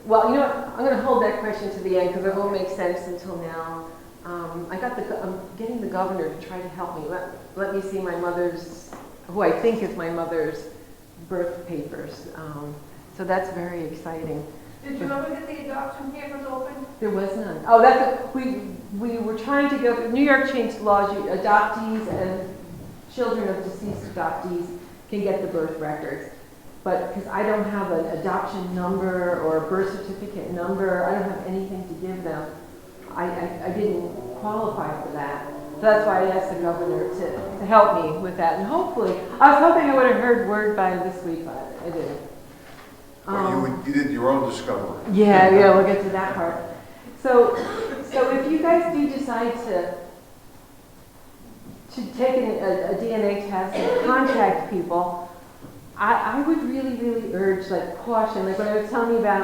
well, you know what, I'm going to hold that question to the end because it won't make sense until now. I'm getting the governor to try to help me. Let me see my mother's, who I think is my mother's birth papers. So that's very exciting. Did you ever get the adoption papers open? There was none. Oh, we were trying to go. New York changed laws. Adoptees and children of deceased adoptees can get the birth records, but because I don't have an adoption number or a birth certificate number, I don't have anything to give them. I didn't qualify for that. So that's why I asked the governor to help me with that, and hopefully, I was hoping I would have heard word by this week, but I didn't. You did your own discovery. Yeah, we'll get to that part. So if you guys do decide to take a DNA test and contact people, I would really, really urge like caution. Like when I was telling you about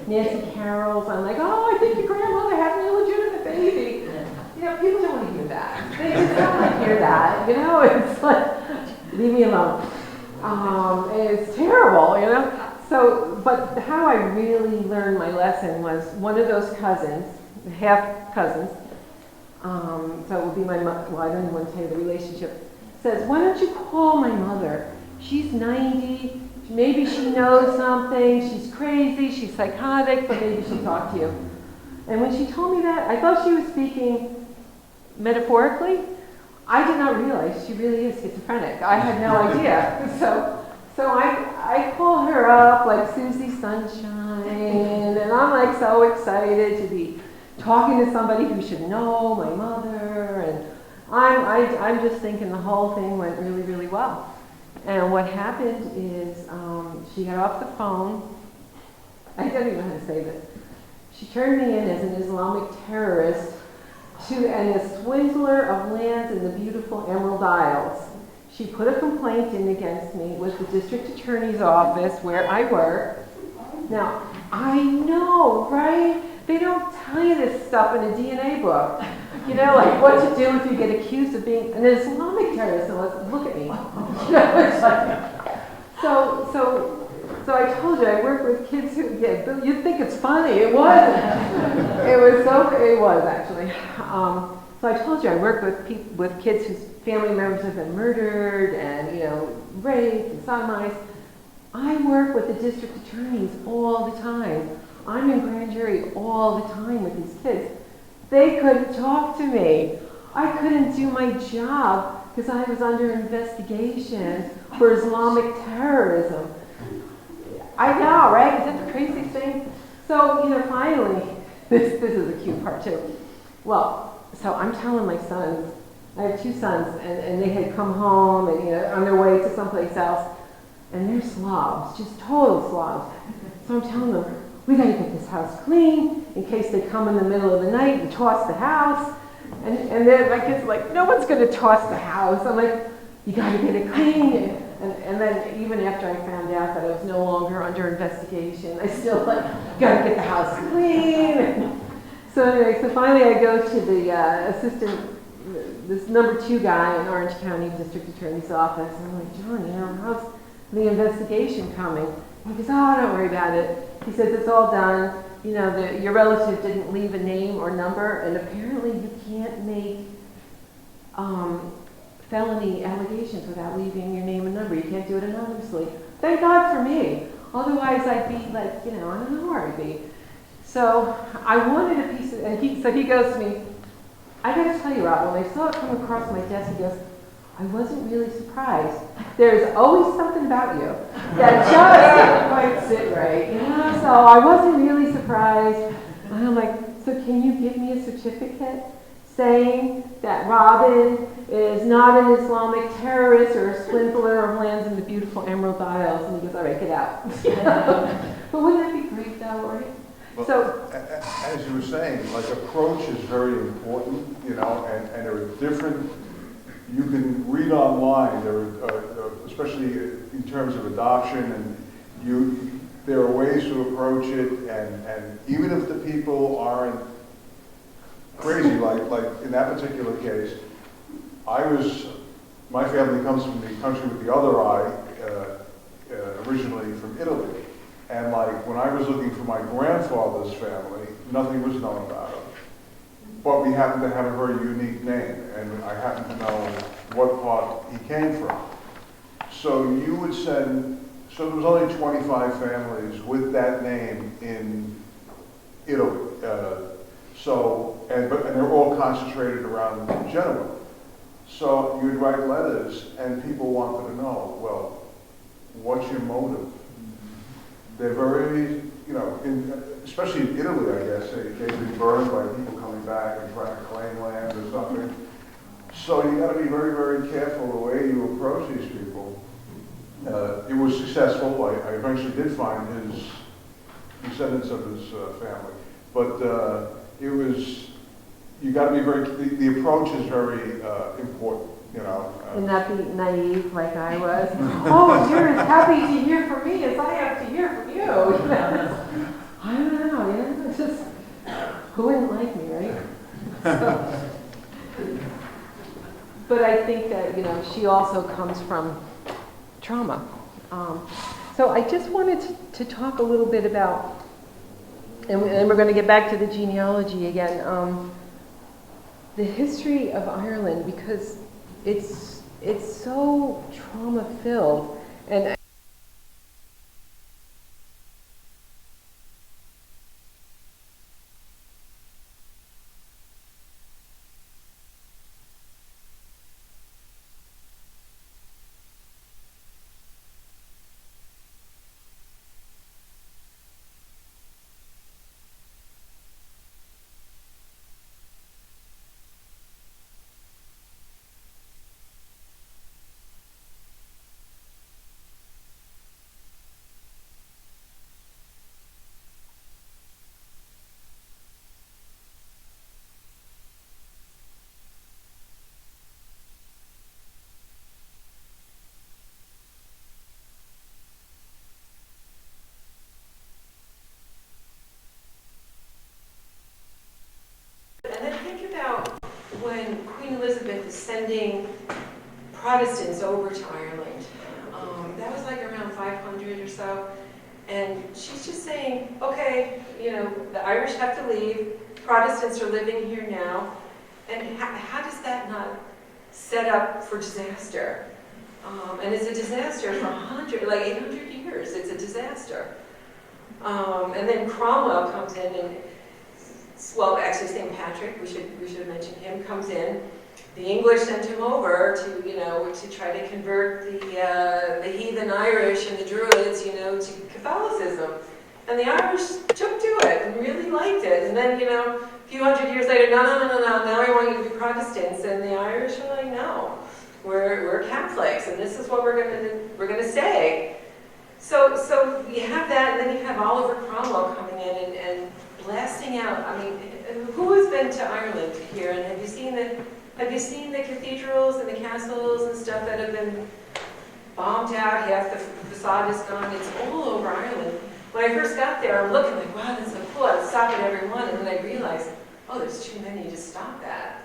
Nancy Carroll's, I'm like, oh, I think your grandmother had an illegitimate baby. You know, people don't want to hear that. They just don't want to hear that. You know, it's like, leave me alone. It's terrible, you know. So, but how I really learned my lesson was one of those cousins, half cousins, so it would be my mother, well, I don't even want to tell you the relationship, says, why don't you call my mother? She's 90, maybe she knows something, she's crazy, she's psychotic, but maybe she'll talk to you. And when she told me that, I thought she was speaking metaphorically. I did not realize she really is schizophrenic. I had no idea. So I call her up like Susie Sunshine, and I'm like so excited to be talking to somebody who should know my mother, and I'm just thinking the whole thing went really, really well. And what happened is she got off the phone. I don't even know how to say this. She turned me in as an Islamic terrorist and a swindler of lands in the beautiful Emerald Isles. She put a complaint in against me with the district attorney's office where I work. Now, I know, right? They don't tell you this stuff in a DNA book. You know, like what to do if you get accused of being an Islamic terrorist. And look at me. You know, it's like, so I told you I work with kids who, yeah, you'd think it's funny. It wasn't. It was actually. So I told you I work with kids whose family members have been murdered and, you know, raped and sodomized. I work with the district attorneys all the time. I'm in grand jury all the time with these kids. They couldn't talk to me. I couldn't do my job because I was under investigation for Islamic terrorism. I know, right? Is that the craziest thing? So, you know, finally, this is a cute part too. Well, so I'm telling my son, I have two sons, and they had come home and, on their way to someplace else, and they're slobs, just total slobs. So I'm telling them, we gotta get this house clean in case they come in the middle of the night and toss the house. And then my kids are like, no one's gonna toss the house. I'm like, you gotta get it clean. And then even after I found out that I was no longer under investigation, I still gotta get the house clean. So anyway, so finally I go to the this #2 guy in Orange County District Attorney's office, and I'm like, John, how's the investigation coming? He goes, oh, don't worry about it. He says, it's all done. Your relative didn't leave a name or number, and apparently you can't make felony allegations without leaving your name and number. You can't do it anonymously. Thank God for me. Otherwise, I'd be I don't know where I'd be. So I wanted a piece of, and he goes to me, I gotta tell you, Rob, when I saw it come across my desk, he goes, I wasn't really surprised. There's always something about you that just didn't quite sit right, So I wasn't really surprised. And I'm like, so can you give me a certificate saying that Robin is not an Islamic terrorist or a swindler of lands in the beautiful Emerald Isles? And he goes, all right, get out. But wouldn't that be great, though, right? Well, So, as you were saying, approach is very important, and there are different. You can read online, especially in terms of adoption, and there are ways to approach it, and even if the people aren't crazy, like in that particular case, my family comes from the country with the other eye, originally from Italy, and when I was looking for my grandfather's family, nothing was known about him. But we happen to have a very unique name, and I happen to know what part he came from. So you would send, so there was only 25 families with that name in Italy. And they're all concentrated around Genoa. So you'd write letters, and people wanted to know, well, what's your motive? They're very, especially in Italy, I guess, they've been burned by people coming back and trying to claim land or something. So you got to be very, very careful the way you approach these people. It was successful. I eventually did find his descendants of his family, but you got to be very. The approach is very important. and not be naive like I was. Oh, you're as happy to hear from me as I have to hear from you. I don't know. It's just who wouldn't like me, right? So, but I think that she also comes from trauma. So I just wanted to talk a little bit about, and we're going to get back to the genealogy again. The history of Ireland, because it's so trauma-filled, and sending Protestants over to Ireland. That was around 500 or so. And she's just saying, okay, the Irish have to leave. Protestants are living here now. And how does that not set up for disaster? And it's a disaster for 800 years. It's a disaster. And then Cromwell comes in and, actually St. Patrick, we should have mentioned him, comes in. The English sent him over to try to convert the heathen Irish and the Druids, to Catholicism. And the Irish took to it and really liked it. And then, you know, a few hundred years later, no, now I want you to be Protestants. And the Irish are like, no, we're Catholics, and this is what we're gonna say. So you have that, and then you have Oliver Cromwell coming in and blasting out. I mean, who has been to Ireland here? And have you seen the cathedrals and the castles and stuff that have been bombed out? Half the facade is gone. It's all over Ireland. When I first got there, I'm looking like, wow, that's so cool. I'd stop at every one, and then I realized, oh, there's too many to stop at.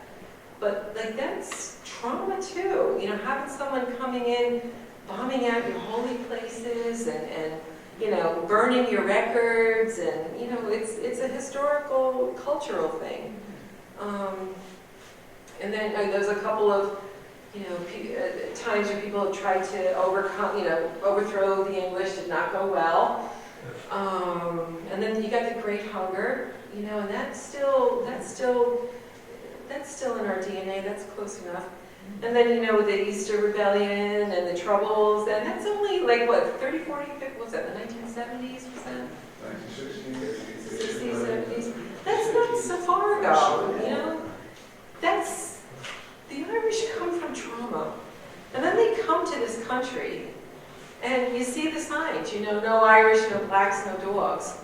But like that's trauma too. You know, having someone coming in, bombing out your holy places, and you know, burning your records, and you know, it's a historical, cultural thing. And then there's a couple of, you know, times where people have tried to overthrow the English, did not go well. And then you got the Great Hunger, you know, and that's still in our DNA. That's close enough. And then, you know, the Easter Rebellion and the Troubles, and that's only like what, 30, 40, 50, what was that, the 1970s? Was that? 1960s. 60s, 70s. That's not so far ago, you know. The Irish come from trauma. And then they come to this country, and you see the signs, you know, no Irish, no blacks, no dogs.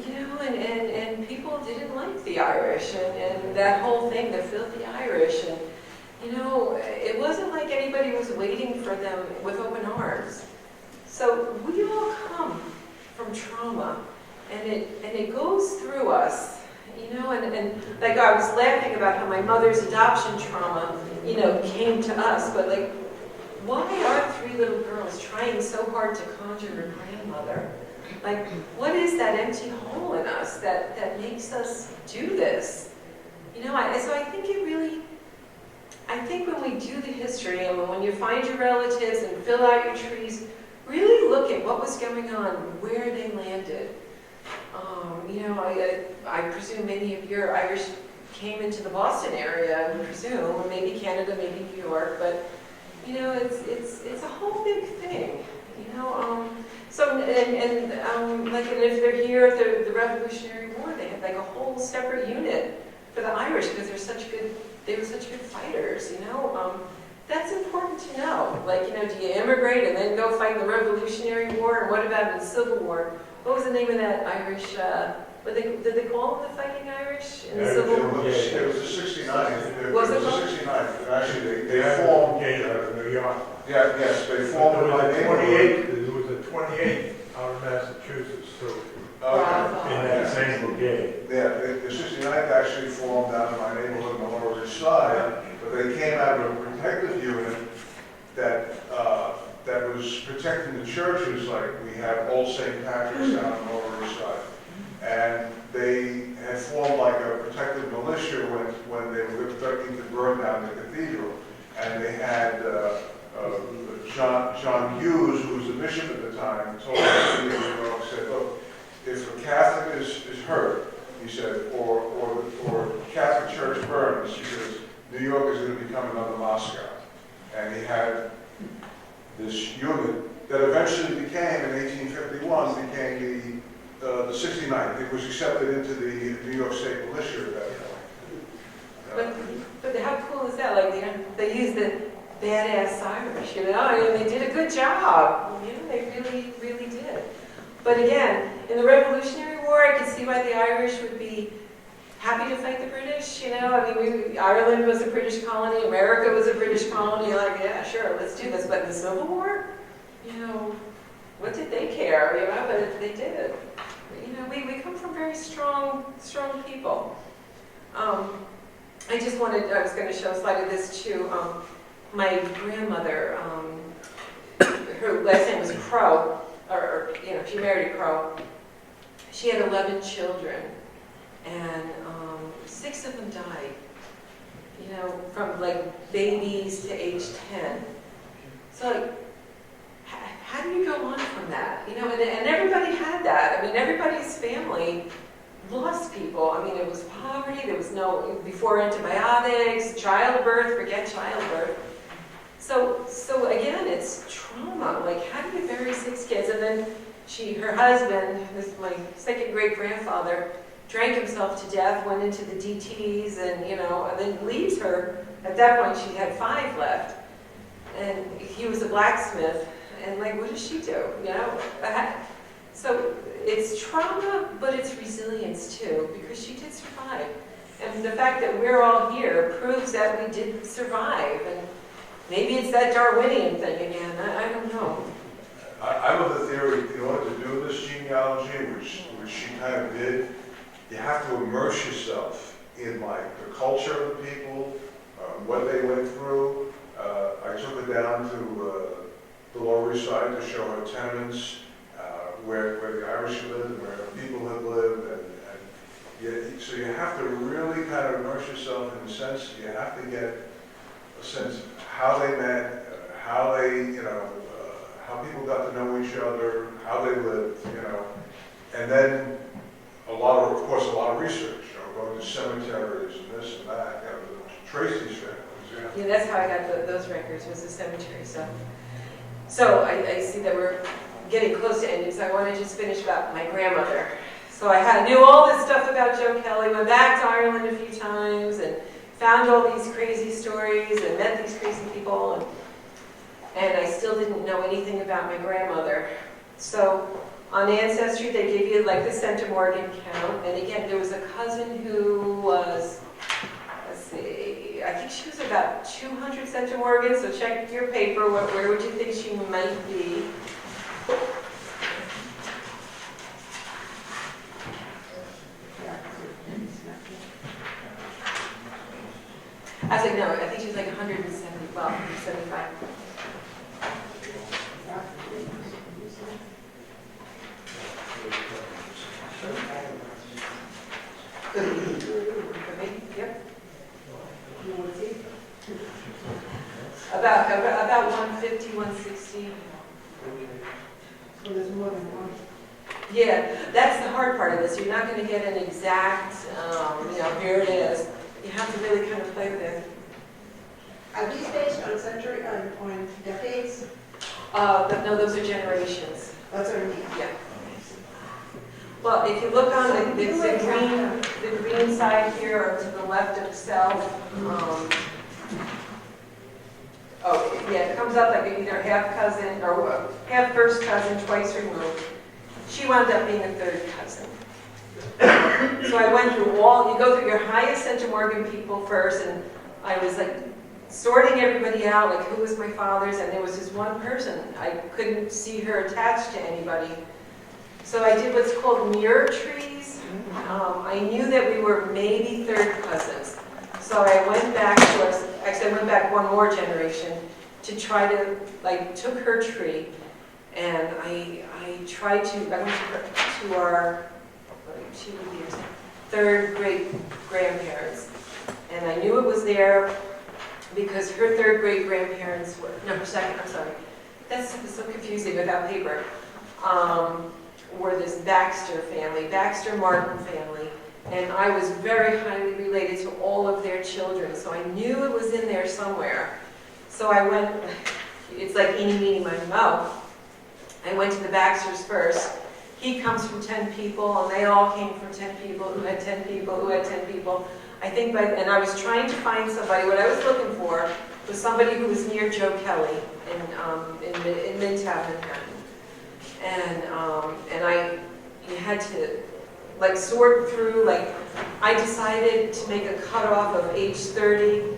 You know, and people didn't like the Irish, and that whole thing, the filthy Irish, and you know, it wasn't like anybody was waiting for them with open arms. So we all come from trauma, and it goes through us, you know, and like I was laughing about how my mother's adoption trauma, you know, came to us, but like, why are three little girls trying so hard to conjure a grandmother? Like, what is that empty hole in us that makes us do this? You know, so I think I think when we do the history, and when you find your relatives and fill out your trees, really look at what was going on, where they landed. You know, I presume many of your Irish came into the Boston area, I would presume, or maybe Canada, maybe New York, but you know, it's a whole big thing. You know, so like, and if they're here at the Revolutionary War, they had like a whole separate unit for the Irish because they were such good fighters. You know, that's important to know. Like, you know, do you immigrate and then go fight in the Revolutionary War, and what about in the Civil War? What was the name of that Irish? Did they call them the Fighting Irish in the Civil War? It was the 69th. Was it the called? 69th. Actually, they formed. New York. Yeah, yes, they formed my neighborhood. There was a 28th out of Massachusetts, too, Okay. in that same brigade. Yeah, the 69th actually formed down in my neighborhood on the Lower East Side, but they came out of a protective unit that was protecting the churches, like we have Old St. Patrick's down on the Lower East Side. And they had formed like a protective militia when they were threatening to burn down the cathedral. And they had John Hughes, who was the bishop at the time, told the city of New York, said, look, if a Catholic is hurt, he said, or Catholic Church burns, he says, New York is going to become another Moscow. And he had this unit that eventually became, in 1851, became the 69th. It was accepted into the New York State Militia at that point. But how cool is that? Like, they used the badass Irish, you know, and they did a good job. You know, they really, really did. But again, in the Revolutionary War, I can see why the Irish would be happy to fight the British, you know. I mean, Ireland was a British colony, America was a British colony. You're like, yeah, sure, let's do this. But in the Civil War, you know, what did they care, you know? But they did. You know, we come from very strong people. I was going to show a slide of this too. My grandmother, her last name was Crow, or you know, she married a Crow. She had 11 children, and 6 of them died. You know, from like babies to age 10. So like, how do you go on from that? You know, and everybody had that. I mean, everybody's family lost people. I mean, it was poverty. There was no, before antibiotics, childbirth, forget childbirth. So again, it's trauma. Like, how do you bury 6 kids? And then her husband, this is my second great grandfather, drank himself to death, went into the DTs, and and then leaves her. At that point, she had 5 left, and he was a blacksmith. And like, what does she do? So it's trauma, but it's resilience too, because she did survive. And the fact that we're all here proves that we did survive. And maybe it's that Darwinian thing again. I don't know. I have the theory, in order to do this genealogy, which she kind of did, you have to immerse yourself in like the culture of the people, what they went through. I took her down to the Lower East Side to show her tenements, where the Irish lived, where people had lived, so you have to really kind of immerse yourself in the sense. You have to get a sense of how they met, how they, how people got to know each other, how they lived, and then a lot of research, going to cemeteries and this and that, to trace these families. Yeah, that's how I got those records, was the cemetery. So I see that we're getting close to ending, so I want to just finish about my grandmother. So I knew all this stuff about Joe Kelly, went back to Ireland a few times, and found all these crazy stories, and met these crazy people, and I still didn't know anything about my grandmother. So on Ancestry, they give you like the centimorgan count, and again, there was a cousin who was, let's see, I think she was about 200 centimorgans, so check your paper, where would you think she might be? I was like, no, I think she's like 170, well, 175. Yep. About 150, 160. So there's more than one. Yeah, that's the hard part of this. You're not going to get an exact, here it is. You have to really kind of play with it. Are these based on century, on decades? No, those are generations. That's what I mean. Yeah. Well, if you look on the green side here, or to the left of self, it comes up like either half cousin or half first cousin, twice removed. She wound up being a third cousin. So I went through you go through your highest centimorgan people first, and I was like sorting everybody out, like who was my father's, and there was this one person. I couldn't see her attached to anybody. So I did what's called mirror trees. I knew that we were maybe third cousins. So I went back I went back one more generation to try to, took her tree, and I went to our, she would be third great grandparents. And I knew it was there because her third great grandparents were, no, her second, I'm sorry. That's so confusing without paper. Were this Baxter family, Baxter Martin family. And I was very highly related to all of their children, so I knew it was in there somewhere. So I went, it's like eeny, meeny, miny, moe. I went to the Baxters first. He comes from 10 people, and they all came from 10 people, who had 10 people, who had 10 people. I think and I was trying to find somebody, what I was looking for was somebody who was near Joe Kelly in Midtown Manhattan. And you had to sort through, I decided to make a cutoff of age 30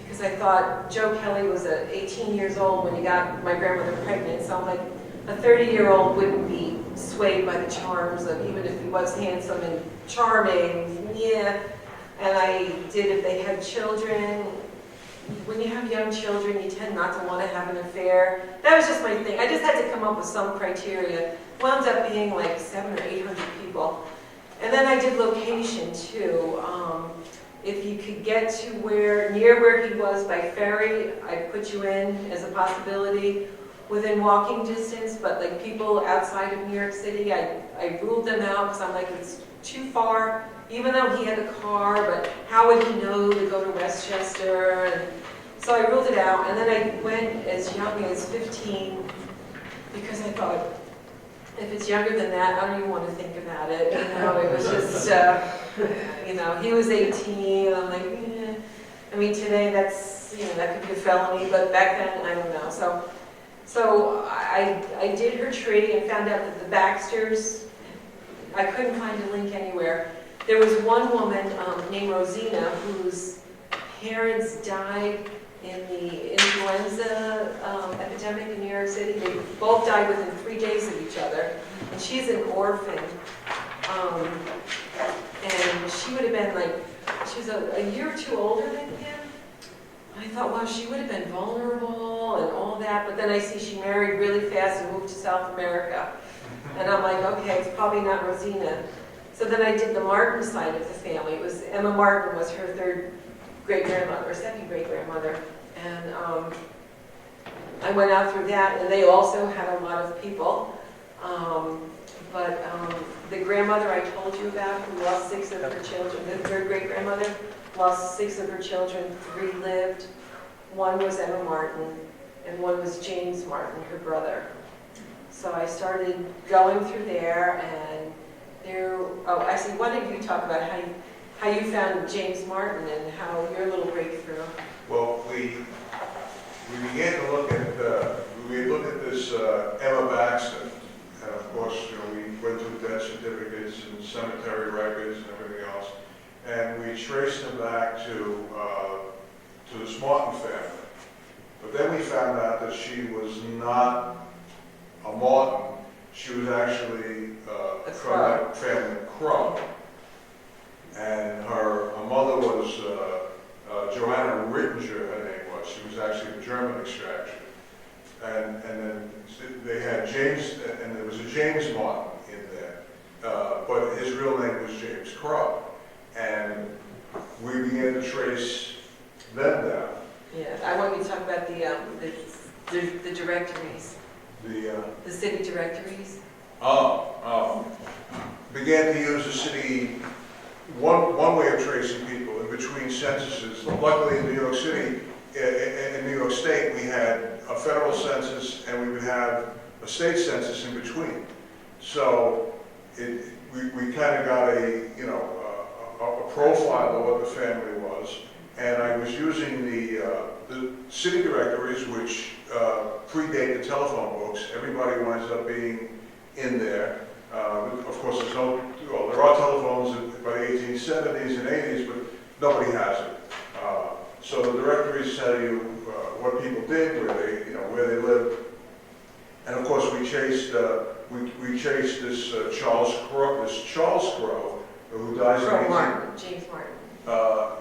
because I thought Joe Kelly was 18 years old when he got my grandmother pregnant, so I'm like, a 30-year-old wouldn't be swayed by the charms of, even if he was handsome and charming, yeah. And I did if they had children. When you have young children, you tend not to want to have an affair. That was just my thing. I just had to come up with some criteria. Wound up being like 700 or 800 people. And then I did location too. If you could get to near where he was by ferry, I'd put you in as a possibility. Within walking distance, but people outside of New York City, I ruled them out because I'm like, it's too far. Even though he had a car, but how would he know to go to Westchester? And so I ruled it out, and then I went as young as 15 because I thought, If it's younger than that, I don't even want to think about it. You know, it was just, you know, he was 18. I'm like, eh. I mean, today that's, you know, that could be a felony, but back then, I don't know. So I did her tree and found out that the Baxters, I couldn't find a link anywhere. There was one woman named Rosina whose parents died in the influenza epidemic in New York City. They both died within 3 days of each other. And she's an orphan. And she would have been like, she was a year or two older than him. I thought, wow, she would have been vulnerable and all that. But then I see she married really fast and moved to South America. And I'm like, okay, it's probably not Rosina. So then I did the Martin side of the family. It was Emma Martin was her third great-grandmother, or second great-grandmother. And I went out through that, and they also had a lot of people. But the grandmother I told you about, who lost 6 of her children, the third great-grandmother, lost 6 of her children, 3 lived. 1 was Emma Martin, and 1 was James Martin, her brother. So I started going through there, and there, oh, actually, why don't you talk about how you found James Martin and how your little breakthrough? Well, we began to look at this Emma Baxter, and of course, you know, we went through death certificates and cemetery records and everything else, and we traced them back to this Martin family. But then we found out that she was not a Martin. She was actually from that family Crow, and her mother was Joanna Rittinger, her name was. She was actually of German extraction. And then they had James, and there was a James Martin in there, but his real name was James Crow. And we began to trace them down. Yeah, I want you to talk about the directories, the city directories. Began to use the city. One way of tracing people in between censuses. Luckily, in New York City, in New York State, we had a federal census and we would have a state census in between. So we kind of got a profile of what the family was, and I was using the city directories, which predate the telephone books. Everybody winds up being in there. Of course, there are telephones by the 1870s and 80s, but nobody has it. So the directories tell you what people did, where they lived, and of course we chased this Charles Crow, who dies in James Martin.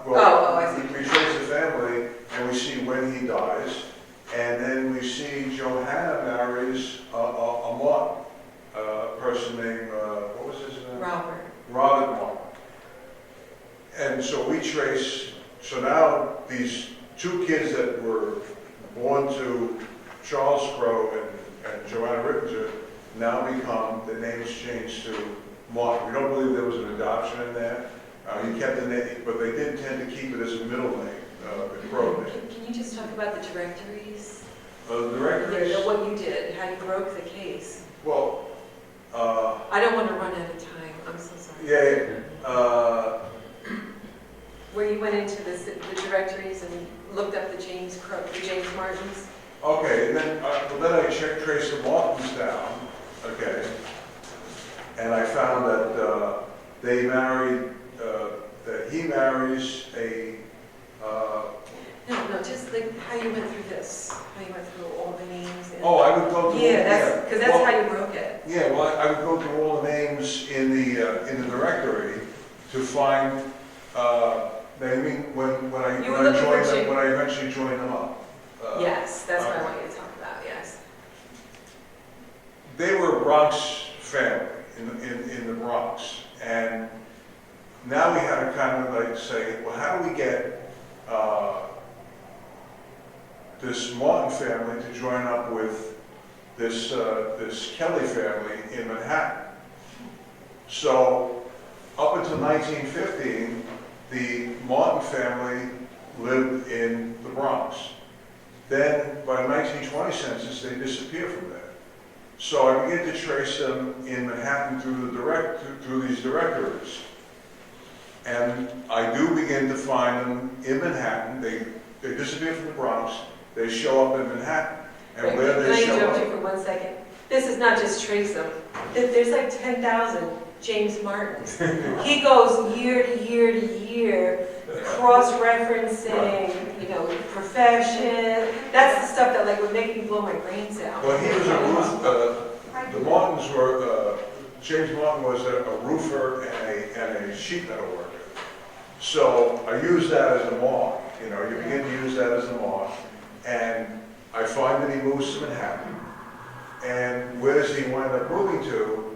We trace the family and we see when he dies, and then we see Johanna marries a Martin. Person named, what was his name? Robin Martin. And so we trace, so now these 2 kids that were born to Charles Crow and Joanna Rittinger now become, the names changed to Martin. We don't believe there was an adoption in there. He kept the name, but they did tend to keep it as a middle name, the Crow name. Can you just talk about the directories? The directories? Yeah, what you did, how you broke the case. Well, I don't want to run out of time. I'm so sorry. Yeah. Where you went into the directories and looked up the James Martins. Okay, and then I traced the Martins down. Okay, and I found that they married. That he marries a. No, just like how you went through this. How you went through all the names. I would go through. Yeah, because that's how you broke it. Yeah, well, I would go through all the names in the directory to find. I mean, when I eventually joined them up. Yes, that's what I want you to talk about. Yes. They were a Bronx family in the Bronx, and now we had to kind of like say, well, how do we get this Martin family to join up with this Kelly family in Manhattan? So up until 1915, the Martin family lived in the Bronx. Then by the 1920 census, they disappeared from there. So I began to trace them in Manhattan through these directories. And I do begin to find them in Manhattan. They disappear from the Bronx. They show up in Manhattan. And Wait, where can they I show interrupt you up, for 1 second? This is not just trace them. There's like 10,000 James Martins. He goes year to year to year, cross-referencing, you know, profession. That's the stuff that like would make me blow my brains out. well, he was the Martins were, James Martin was a roofer and a sheet metal worker. So I use that as a mark, you know, you begin to use that as a mark. And I find that he moves to Manhattan. And where does he wind up moving to?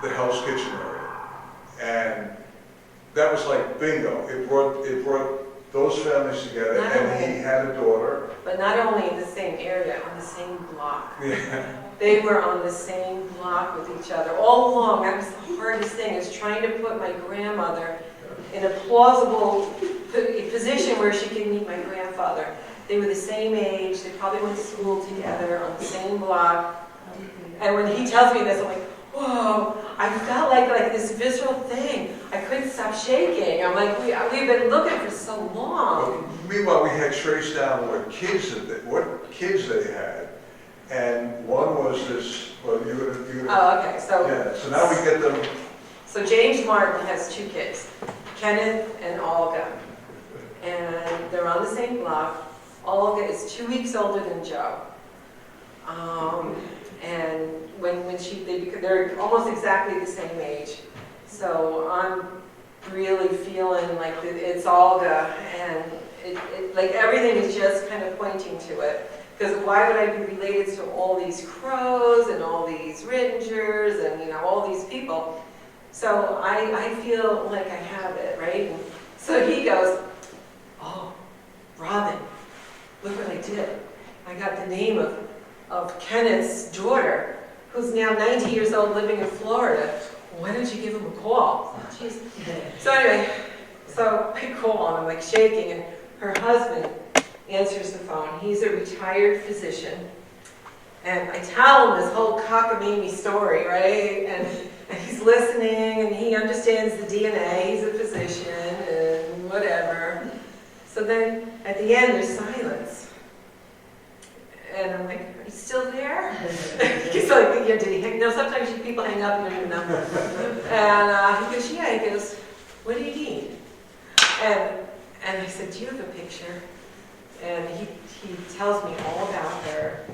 The Hell's Kitchen area. And that was like bingo. It brought those families together, and he had a daughter. But not only in the same area, on the same block. Yeah. They were on the same block with each other all along. That was the hardest thing, is trying to put my grandmother in a plausible position where she could meet my grandfather. They were the same age. They probably went to school together on the same block. And when he tells me this, I'm like, whoa, I felt like this visceral thing. I couldn't stop shaking. I'm like, we've been looking for so long. Meanwhile, we had traced down what kids they had, and one was this. Well, Oh, okay. So yeah. So now we get them. So James Martin has 2 kids, Kenneth and Olga, and they're on the same block. Olga is 2 weeks older than Joe. And they're almost exactly the same age. So I'm really feeling like it's Olga, and like everything is just kind of pointing to it. Because why would I be related to all these Crows and all these Ringers and, you know, all these people? So I feel like I have it, right? And so he goes, oh, Robin, look what I did. I got the name of Kenneth's daughter, who's now 90 years old, living in Florida. Why don't you give him a call? Jeez. So anyway, so I call, and I'm like shaking, and her husband answers the phone. He's a retired physician. And I tell him this whole cockamamie story, right? And he's listening, and he understands the DNA. He's a physician, and whatever. So then, at the end, there's silence. And I'm like, are you still there? He's like, yeah, did he hang? No, sometimes people hang up, you don't even know. And he goes, yeah. He goes, what do you need? And I said, do you have a picture? And he tells me all about her.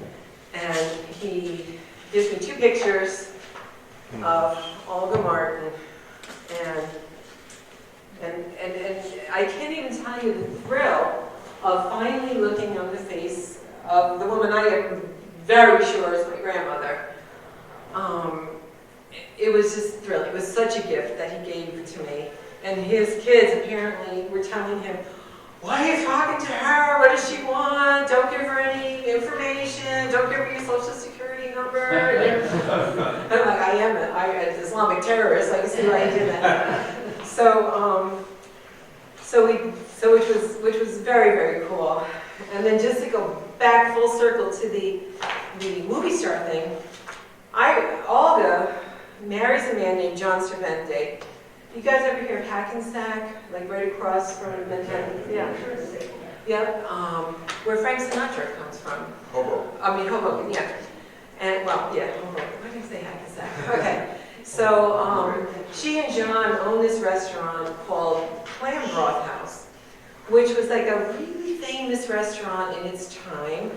And he gives me 2 pictures of Olga Martin. And I can't even tell you the thrill of finally looking on the face of the woman I am very sure is my grandmother. It was just thrilling. It was such a gift that he gave to me. And his kids apparently were telling him, why are you talking to her? What does she want? Don't give her any information. Don't give her your social security number. And I'm like, I am an Islamic terrorist. I can see why he did that. So which was very, very cool. And then just to go back full circle to the movie star thing, Olga marries a man named John Cervente. You guys ever hear of Hackensack, like right across from Manhattan? Yeah. Yep. Where Frank Sinatra comes from. Hoboken, yeah. And, well, yeah, Hoboken. Why did I say Hackensack? Okay. So she and John own this restaurant called Clam Broth House, which was like a really famous restaurant in its time.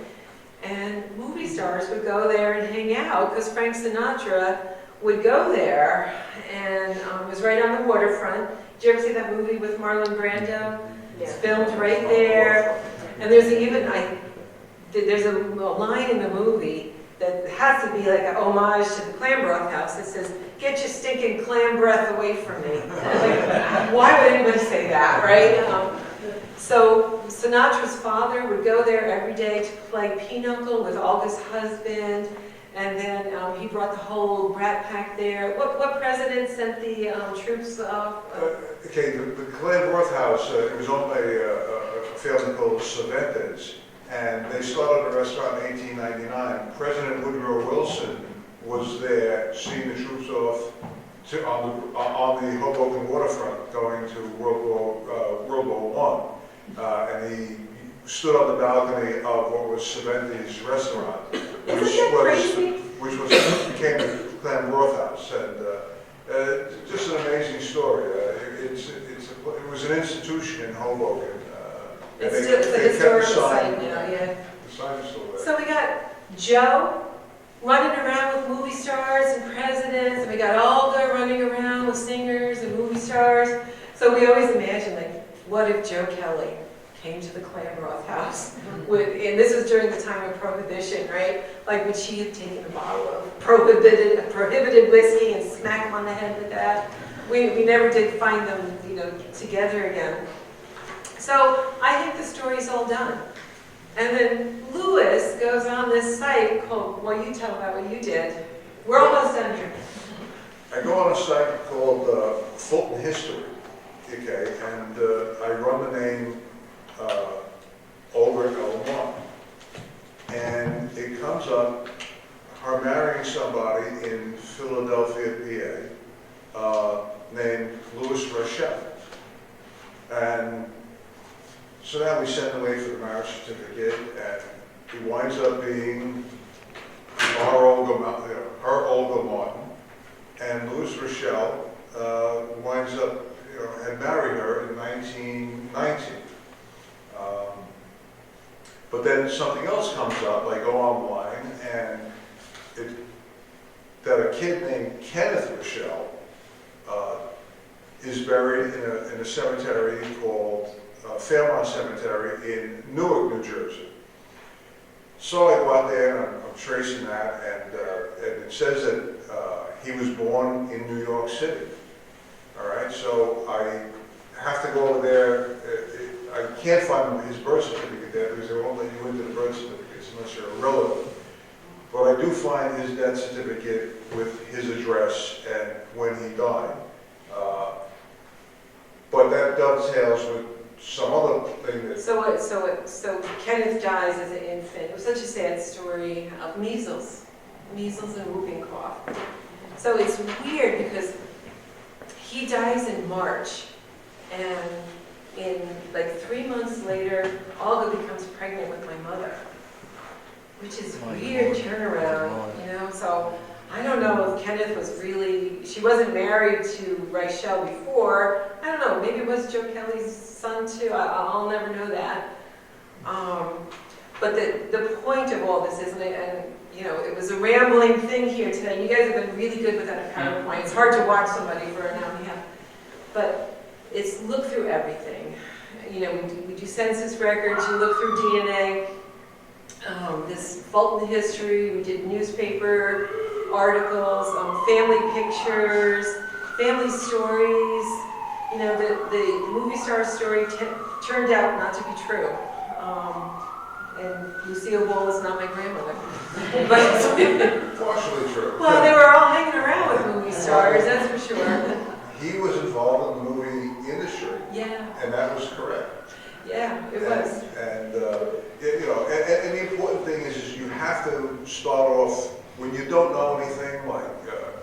And movie stars would go there and hang out because Frank Sinatra would go there, and it was right on the waterfront. Did you ever see that movie with Marlon Brando? It's filmed right there. And there's a line in the movie that has to be like an homage to the Clam Broth House that says, "Get your stinking clam breath away from me." Like, why would anybody say that, right? So Sinatra's father would go there every day to play pinochle with Olga's husband. And then he brought the whole Brat Pack there. What president sent the troops off? Okay, the Clam Broth House, it was owned by a family called Cervantes, and they started a restaurant in 1899. President Woodrow Wilson was there seeing the troops off on the Hoboken waterfront going to World War I. And he stood on the balcony of what was Saventi's restaurant, which became the Clan Broth House. And just an amazing story. It was an institution in Hoboken. It's a historical site now, yeah. The sign is still there. So we got Joe running around with movie stars and presidents, and we got Olga running around with singers and movie stars. So we always imagine, like, what if Joe Kelly came to the Clan Broth House? And this was during the time of Prohibition, right? Like, would she have taken a bottle of prohibited whiskey and smack him on the head with that? We never did find them, together again. So I think the story's all done. And then Lewis goes on this site called, well, you tell about what you did. We're almost done here. I go on a site called Fulton History, okay, and I run the name over L1. And it comes up, her marrying somebody in Philadelphia, PA, named Louis Rochelle. And so now we send away for the marriage certificate, and he winds up being her Olga Martin, and Louis Rochelle winds up, had married her in 1919. But then something else comes up, I go online, and that a kid named Kenneth Rochelle is buried in a cemetery called Fairmont Cemetery in Newark, New Jersey. So I go out there and I'm tracing that, and it says that he was born in New York City. All right, so I have to go over there. I can't find his birth certificate there because they won't let you into the birth certificates unless you're a relative. But I do find his death certificate with his address and when he died. But that dovetails with some other thing that... So Kenneth dies as an infant. It was such a sad story of measles and whooping cough. So it's weird because he dies in March, and in like 3 months later, Olga becomes pregnant with my mother, which is a weird turnaround, So I don't know if Kenneth was really, she wasn't married to Rochelle before. I don't know, maybe it was Joe Kelly's son too. I'll never know that. But the point of all this is, and it was a rambling thing here today. You guys have been really good without a PowerPoint. It's hard to watch somebody for an hour and a half. But it's look through everything. We do census records, you look through DNA, this Fulton history, we did newspaper articles, family pictures, family stories. The movie star story turned out not to be true. And Lucille Ball is not my grandmother. But Partially true. well, they were all hanging around with movie stars, that's for sure. He was involved in the movie industry. Yeah. And that was correct. Yeah, it was. And the important thing is you have to start off, when you don't know anything, like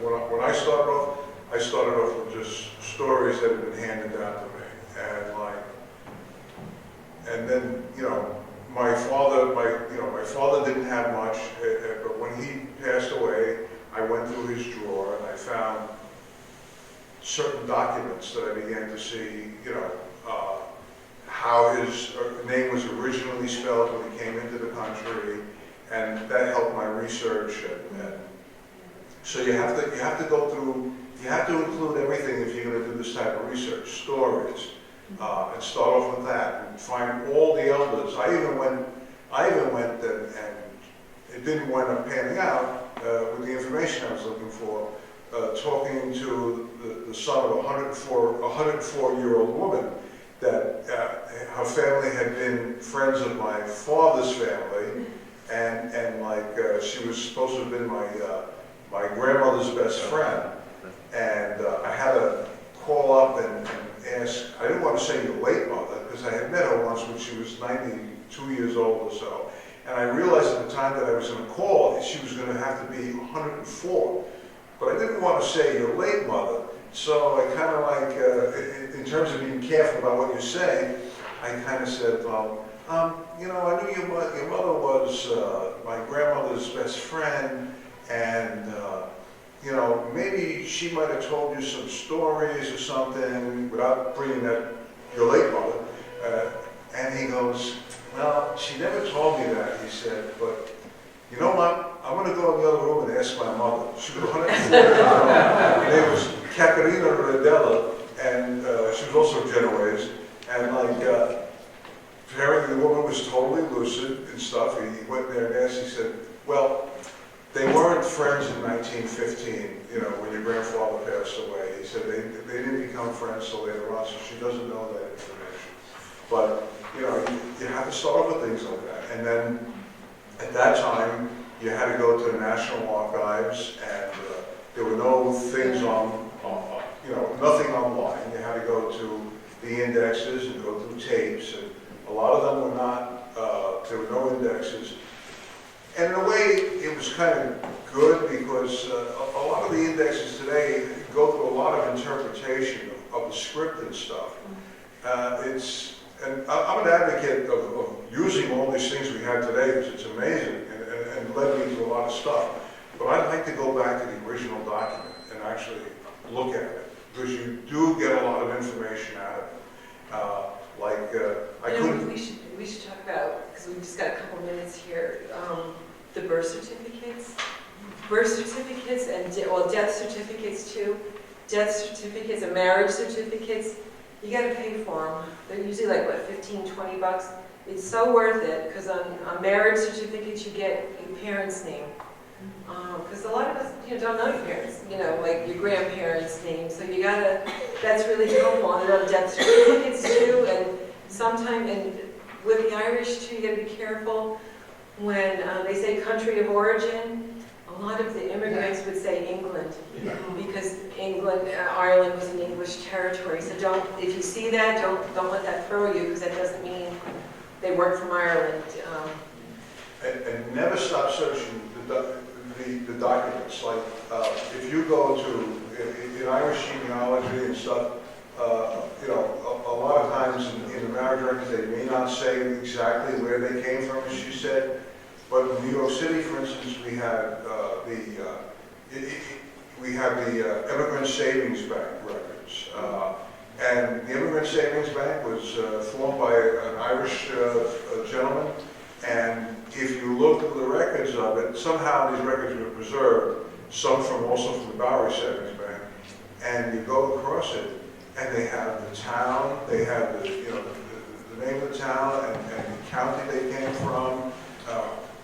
when I started off with just stories that had been handed down to me. And then, my father didn't have much, but when he passed away, I went through his drawer and I found certain documents that I began to see, how his name was originally spelled when he came into the country, and that helped my research. And so you have to go through, you have to include everything if you're going to do this type of research, stories, and start off with that and find all the elders. I even went and it didn't wind up panning out with the information I was looking for. Talking to the son of a 104-year-old woman, that her family had been friends of my father's family, and she was supposed to have been my grandmother's best friend, and I had to call up and ask. I didn't want to say your late mother because I had met her once when she was 92 years old or so, And I realized at the time that I was going to call, she was going to have to be 104. But I didn't want to say your late mother, so I kind of like, in terms of being careful about what you say, I kind of said, well, you know, I knew your mother was my grandmother's best friend, and you know, maybe she might have told you some stories or something without bringing that your late mother. And he goes, well, she never told me that, he said, but you know what? I'm going to go in the other room and ask my mother. She was 104 years old. Her name was Caterina Redella, and she was also Genoese. And like, apparently the woman was totally lucid and stuff. He went there and asked, he said, well, they weren't friends in 1915, you know, when your grandfather passed away. He said they didn't become friends till later on, so she doesn't know that information. But, you know, you have to start with things like that. And then at that time, you had to go to the National Archives, and there were no things on, you know, nothing online. You had to go to the indexes and go through tapes, and a lot of them were not, there were no indexes. And in a way, it was kind of good because a lot of the indexes today go through a lot of interpretation of the script and stuff. And I'm an advocate of using all these things we have today because it's amazing and led me to a lot of stuff. But I'd like to go back to the original document and actually look at it because you do get a lot of information out of it. I couldn't. We should talk about, because we've just got a couple minutes here, the birth certificates. Birth certificates and, death certificates too. Death certificates and marriage certificates, you gotta pay for them. They're usually like, what, 15, 20 bucks? It's so worth it, because on marriage certificates you get your parents' name. Because a lot of us, don't know your parents, like your grandparents' name. So you gotta, that's really helpful. And on death certificates too, and sometimes, and with the Irish too, you gotta be careful when they say country of origin. A lot of the immigrants would say England, because England, Ireland was an English territory. So if you see that, don't let that throw you, because that doesn't mean they weren't from Ireland. And never stop searching the documents. Like if you go to in Irish genealogy and stuff, a lot of times in the marriage records they may not say exactly where they came from, as you said. But in New York City, for instance, we had the Immigrant Savings Bank records, and the Immigrant Savings Bank was formed by an Irish gentleman. And if you look at the records of it, somehow these records were preserved, some also from the Bowery Savings Bank. And you go across it, and they have the town, they have the name of the town and the county they came from.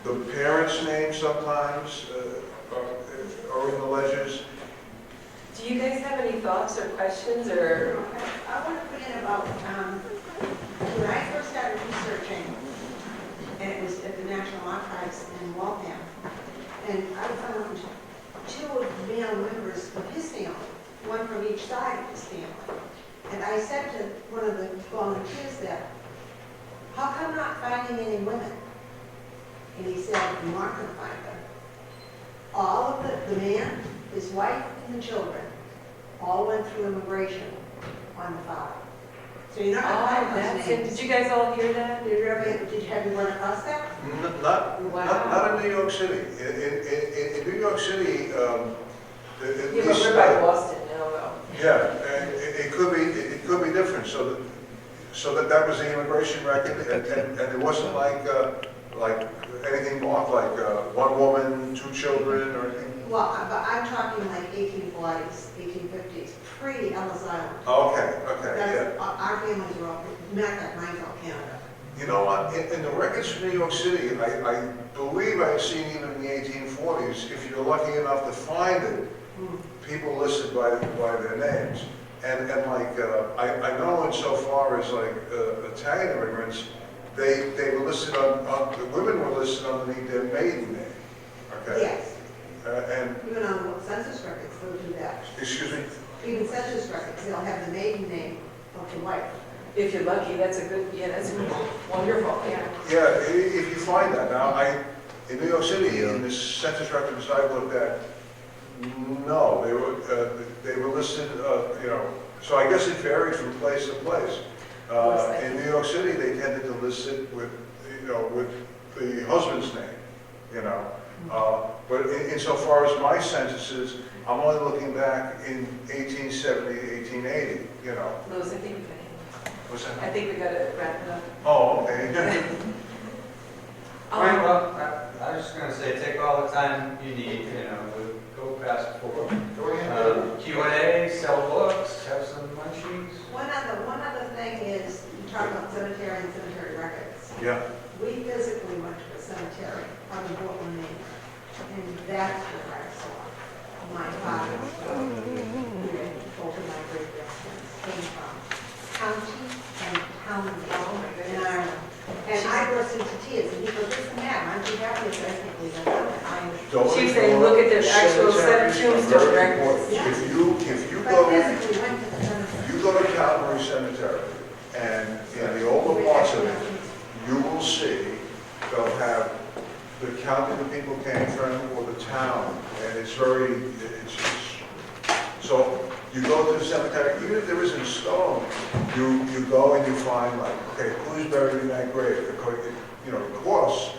The parents' names sometimes are in the ledgers. Do you guys have any thoughts or questions? Or I want to put in about when I first started researching, and it was at the National Archives in Waltham, and I found 2 male members of his family, one from each side of his family. And I said to one of the volunteers that, how come not finding any women? And he said, you aren't going to find them. All of the man, his wife, and the children all went through immigration on the farm. So you're not going to find those names. Did you guys all hear that? Did you have you run across that? Not in New York City. In New York City, But we're by Boston now, though. Yeah, and it could be different. So that was the immigration record, and it wasn't like anything marked like 1 woman, 2 children, or anything. Well, but I'm talking like 1840s, 1850s, pre-Ellis Island. Okay, yeah. Our families were all, matter of fact, mine's all Canada. You know what, in the records from New York City, I believe I've seen even in the 1840s, if you're lucky enough to find it, people listed by their names. And like, I know insofar as like Italian immigrants, they were listed the women were listed underneath their maiden name. Okay? Yes. And Even on the census records, they'll do that. excuse me? Even census records, they'll have the maiden name of the wife. If you're lucky, that's wonderful, yeah. Yeah, if you find that. Now, in New York City, in the census records I looked at, no, they were listed, so I guess it varies from place to place. In New York City, they tended to list it with the husband's name, But insofar as my censuses, I'm only looking back in 1870, 1880, Louis, I think we got it. What's that? I think we got to wrap it up. Oh, okay. All right, well, I was just going to say, take all the time you need, we'll go fast forward. Q&A, sell books, have some munchies. One other thing is, you talk about cemetery and cemetery records. Yeah. We physically went to a cemetery on the Portland, Maine, and that's where I saw my father's where both of my great-grandparents came from. County and town in Ireland. And I burst into tears, and he goes, "Listen, ma'am, aren't you happy?" I said, "I think we done it." She's saying, look at the actual tombstone records. If you But go, physically went to the cemetery. you go to Calvary Cemetery, and in the older parts of it, you will see they'll have the county the people came from or the town, and it's so you go to the cemetery, even if there isn't a stone, you go and you find like, okay, who's buried in that grave? Of course,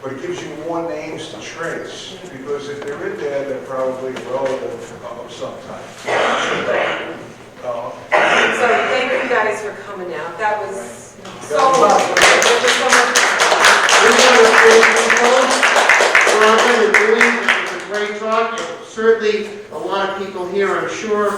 but it gives you more names to trace, because if they're in there, they're probably relative of some type. So thank you guys for coming out. That was so lovely. Thank you so much. Robin and Julie, it was a great talk. Certainly, a lot of people here, I'm sure,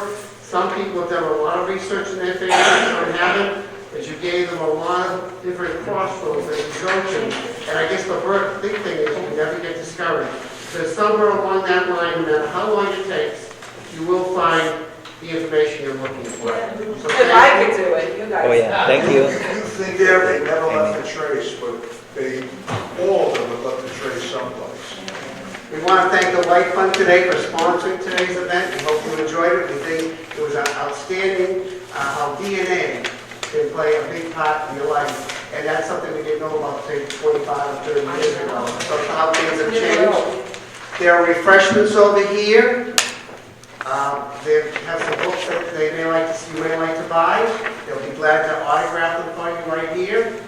some people have done a lot of research in their families, some haven't, but you gave them a lot of different crossroads that you go to. And I guess the big thing is you never get discouraged. Because somewhere along that line, no matter how long it takes, you will find the information you're looking for. So If I could do it, you guys. Oh yeah, thank you. You think they never left a trace, but all of them have left a trace someplace. We want to thank the White Fund today for sponsoring today's event. We hope you enjoyed it. We think it was outstanding how DNA can play a big part in your life. And that's something we didn't know about, say, 25 or 30 years ago. So how things have changed. There are refreshments over here. They have some books that you may like to buy. They'll be glad to autograph them for you right here.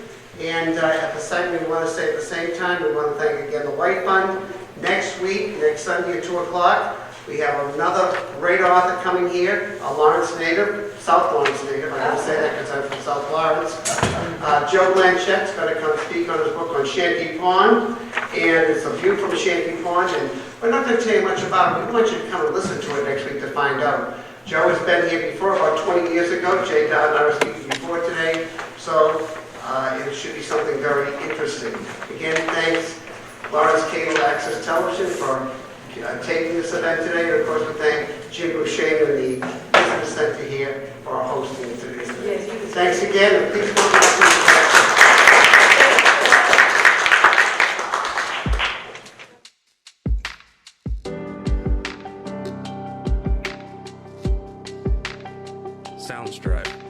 And at the site, we want to say at the same time, we want to thank again the White Fund. Next week, next Sunday at 2 o'clock, we have another great author coming here, a Lawrence native, South Lawrence native. I have to say that because I'm from South Lawrence. Joe Blanchett's going to come speak on his book on Shanty Pond, and it's a view from Shanty Pond. And we're not going to tell you much about it. We want you to come and listen to it next week to find out. Joe has been here before, about 20 years ago. Jay Dowd and I were speaking before today, so it should be something very interesting. Again, thanks Lawrence Cable Access Television for taping this event today. And of course, we thank Jim Boucher and the Business Center here for hosting today's event. Thanks again, and please come back to the Soundstripe.